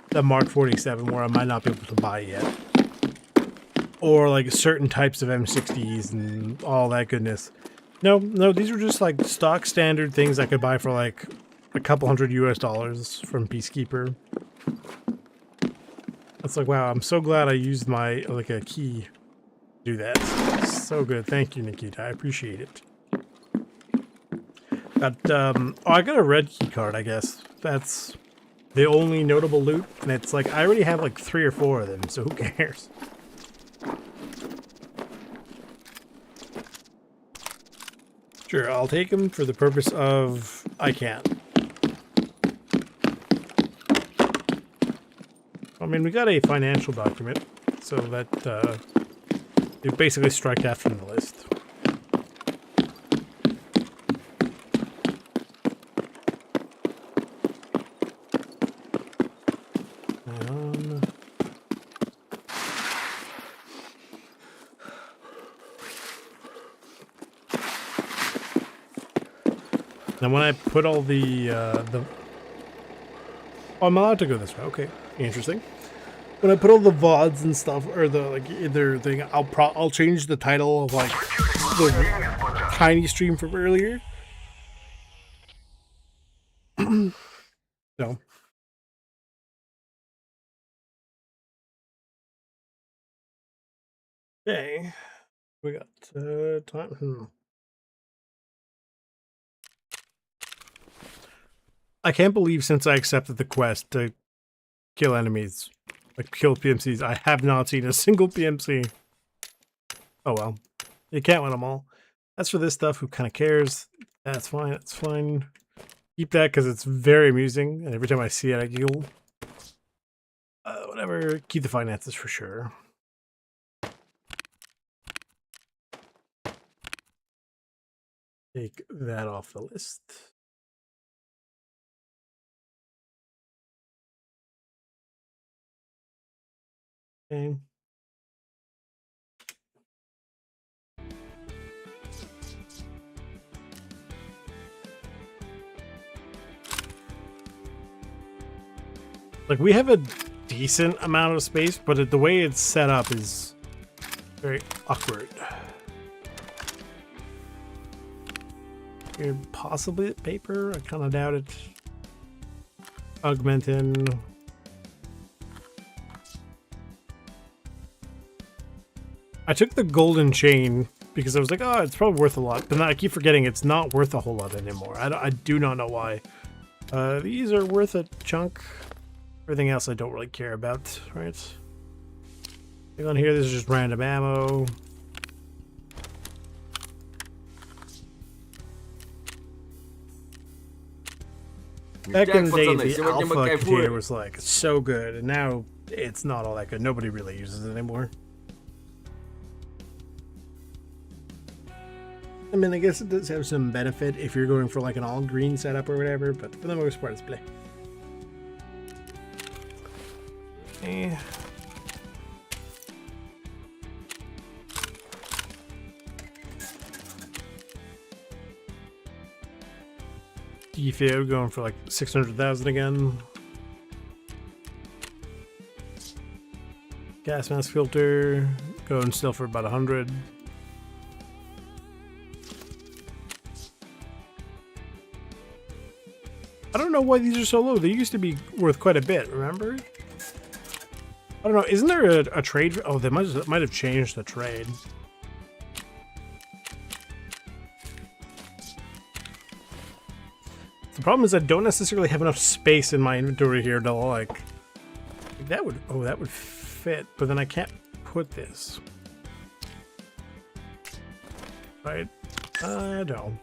the Mark 47 where I might not be able to buy yet. Or like certain types of M60s and all that goodness. No, these were just like stock standard things I could buy for like a couple $100 US from Peacekeeper. It's like, wow, I'm so glad I used my, like, a key to do that. So good. Thank you, Nikita. I appreciate it. But, oh, I got a red key card, I guess. That's the only notable loot. And it's like, I already have like 3 or 4 of them, so who cares? Sure, I'll take them for the purpose of I can't. I mean, we got a financial document, so that it basically strike that from the list. And when I put all the oh, I'm allowed to go this way. Okay, interesting. When I put all the VODs and stuff, or the like either thing, I'll change the title of like the tiny stream from earlier. No. Okay, we got time. I can't believe since I accepted the quest to kill enemies, like kill PMCs, I have not seen a single PMC. Oh well, you can't win them all. As for this stuff, who kind of cares? That's fine. That's fine. Keep that because it's very amusing, and every time I see it, I giggle. Whatever. Keep the finances for sure. Take that off the list. Okay. Like, we have a decent amount of space, but the way it's set up is very awkward. Here, possibly paper? I kind of doubt it. Augmentin. I took the golden chain because I was like, oh, it's probably worth a lot. But now I keep forgetting it's not worth a whole lot anymore. I do not know why. These are worth a chunk. Everything else I don't really care about, right? Thing on here, this is just random ammo. Back in the day, the alpha container was like so good, and now it's not all that good. Nobody really uses it anymore. I mean, I guess it does have some benefit if you're going for like an all green setup or whatever, but for the most part, it's bleh. Okay. DFO going for like 600,000 again. Gas mask filter going still for about 100. I don't know why these are so low. They used to be worth quite a bit, remember? I don't know. Isn't there a trade? Oh, they might have changed the trade. The problem is I don't necessarily have enough space in my inventory here to like that would that would fit, but then I can't put this. Right? I don't.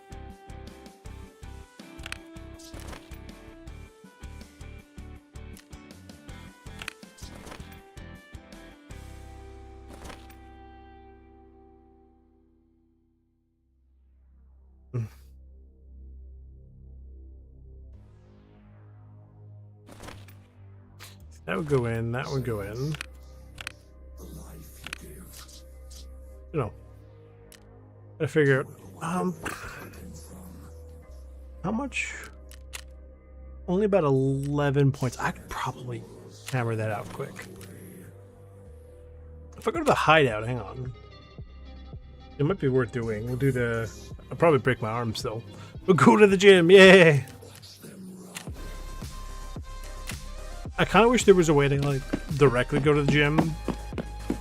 That would go in, that would go in. You know. Gotta figure out how much? Only about 11 points. I could probably hammer that out quick. If I go to the hideout, hang on. It might be worth doing. We'll do the I'll probably break my arm still. We'll go to the gym, yay! I kind of wish there was a way to like directly go to the gym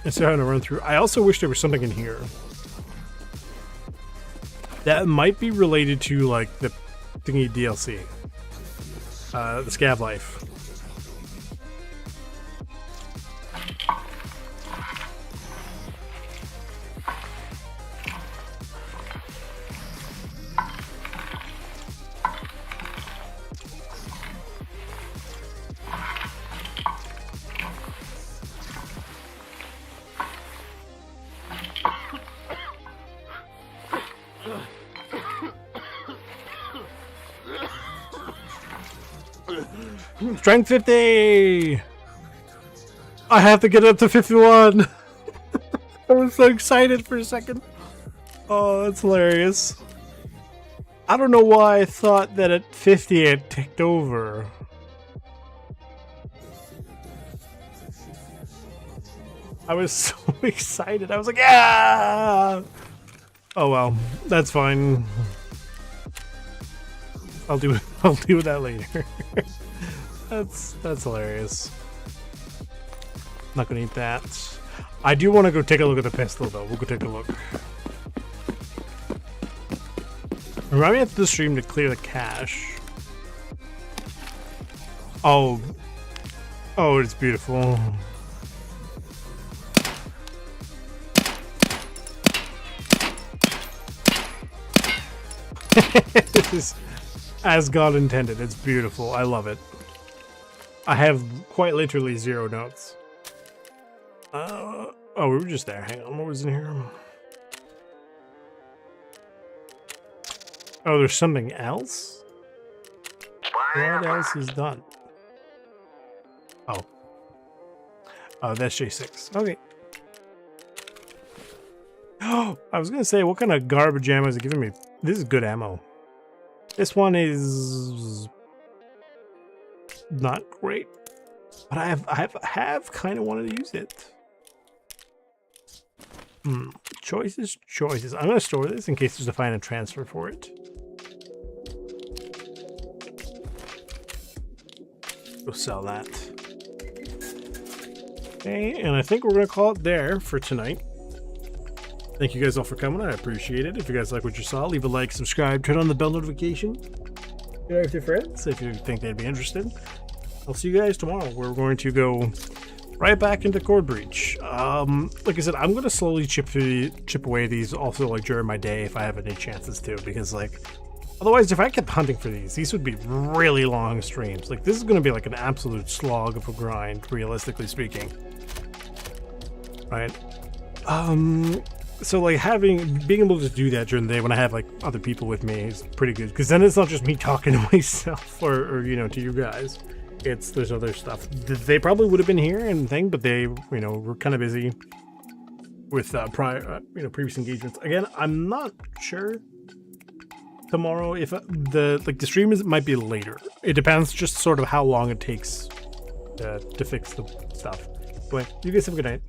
instead of having to run through. I also wish there was something in here that might be related to like the thingy DLC, the Scav Life. Strength 50! I have to get up to 51! I was so excited for a second. Oh, that's hilarious. I don't know why I thought that at 50 it ticked over. I was so excited. I was like, yeah! Oh well, that's fine. I'll do that later. That's hilarious. Not gonna eat that. I do want to go take a look at the pistol though. We'll go take a look. Remind me after the stream to clear the cache. Oh, it's beautiful. This is as God intended. It's beautiful. I love it. I have quite literally 0 notes. Oh, we were just there. Hang on, what was in here? Oh, there's something else? What else is done? Oh, that's J6. Okay. Oh, I was gonna say, what kind of garbage ammo is it giving me? This is good ammo. This one is not great, but I have kind of wanted to use it. Choices. I'm gonna store this in case there's a find and transfer for it. Go sell that. Okay, and I think we're gonna call it there for tonight. Thank you guys all for coming. I appreciate it. If you guys like what you saw, leave a like, subscribe, turn on the bell notification. Share it with your friends if you think they'd be interested. I'll see you guys tomorrow. We're going to go right back into Cord Breach. Like I said, I'm going to slowly chip away these also like during my day if I have any chances to, because like otherwise if I kept hunting for these would be really long streams. Like this is going to be like an absolute slog of a grind, realistically speaking. Right? So like being able to do that during the day when I have like other people with me is pretty good, because then it's not just me talking to myself or you know, to you guys. There's other stuff. They probably would have been here and thing, but they, you know, were kind of busy with previous engagements. Again, I'm not sure tomorrow if the stream might be later. It depends just sort of how long it takes to fix the stuff. But you guys have a good night.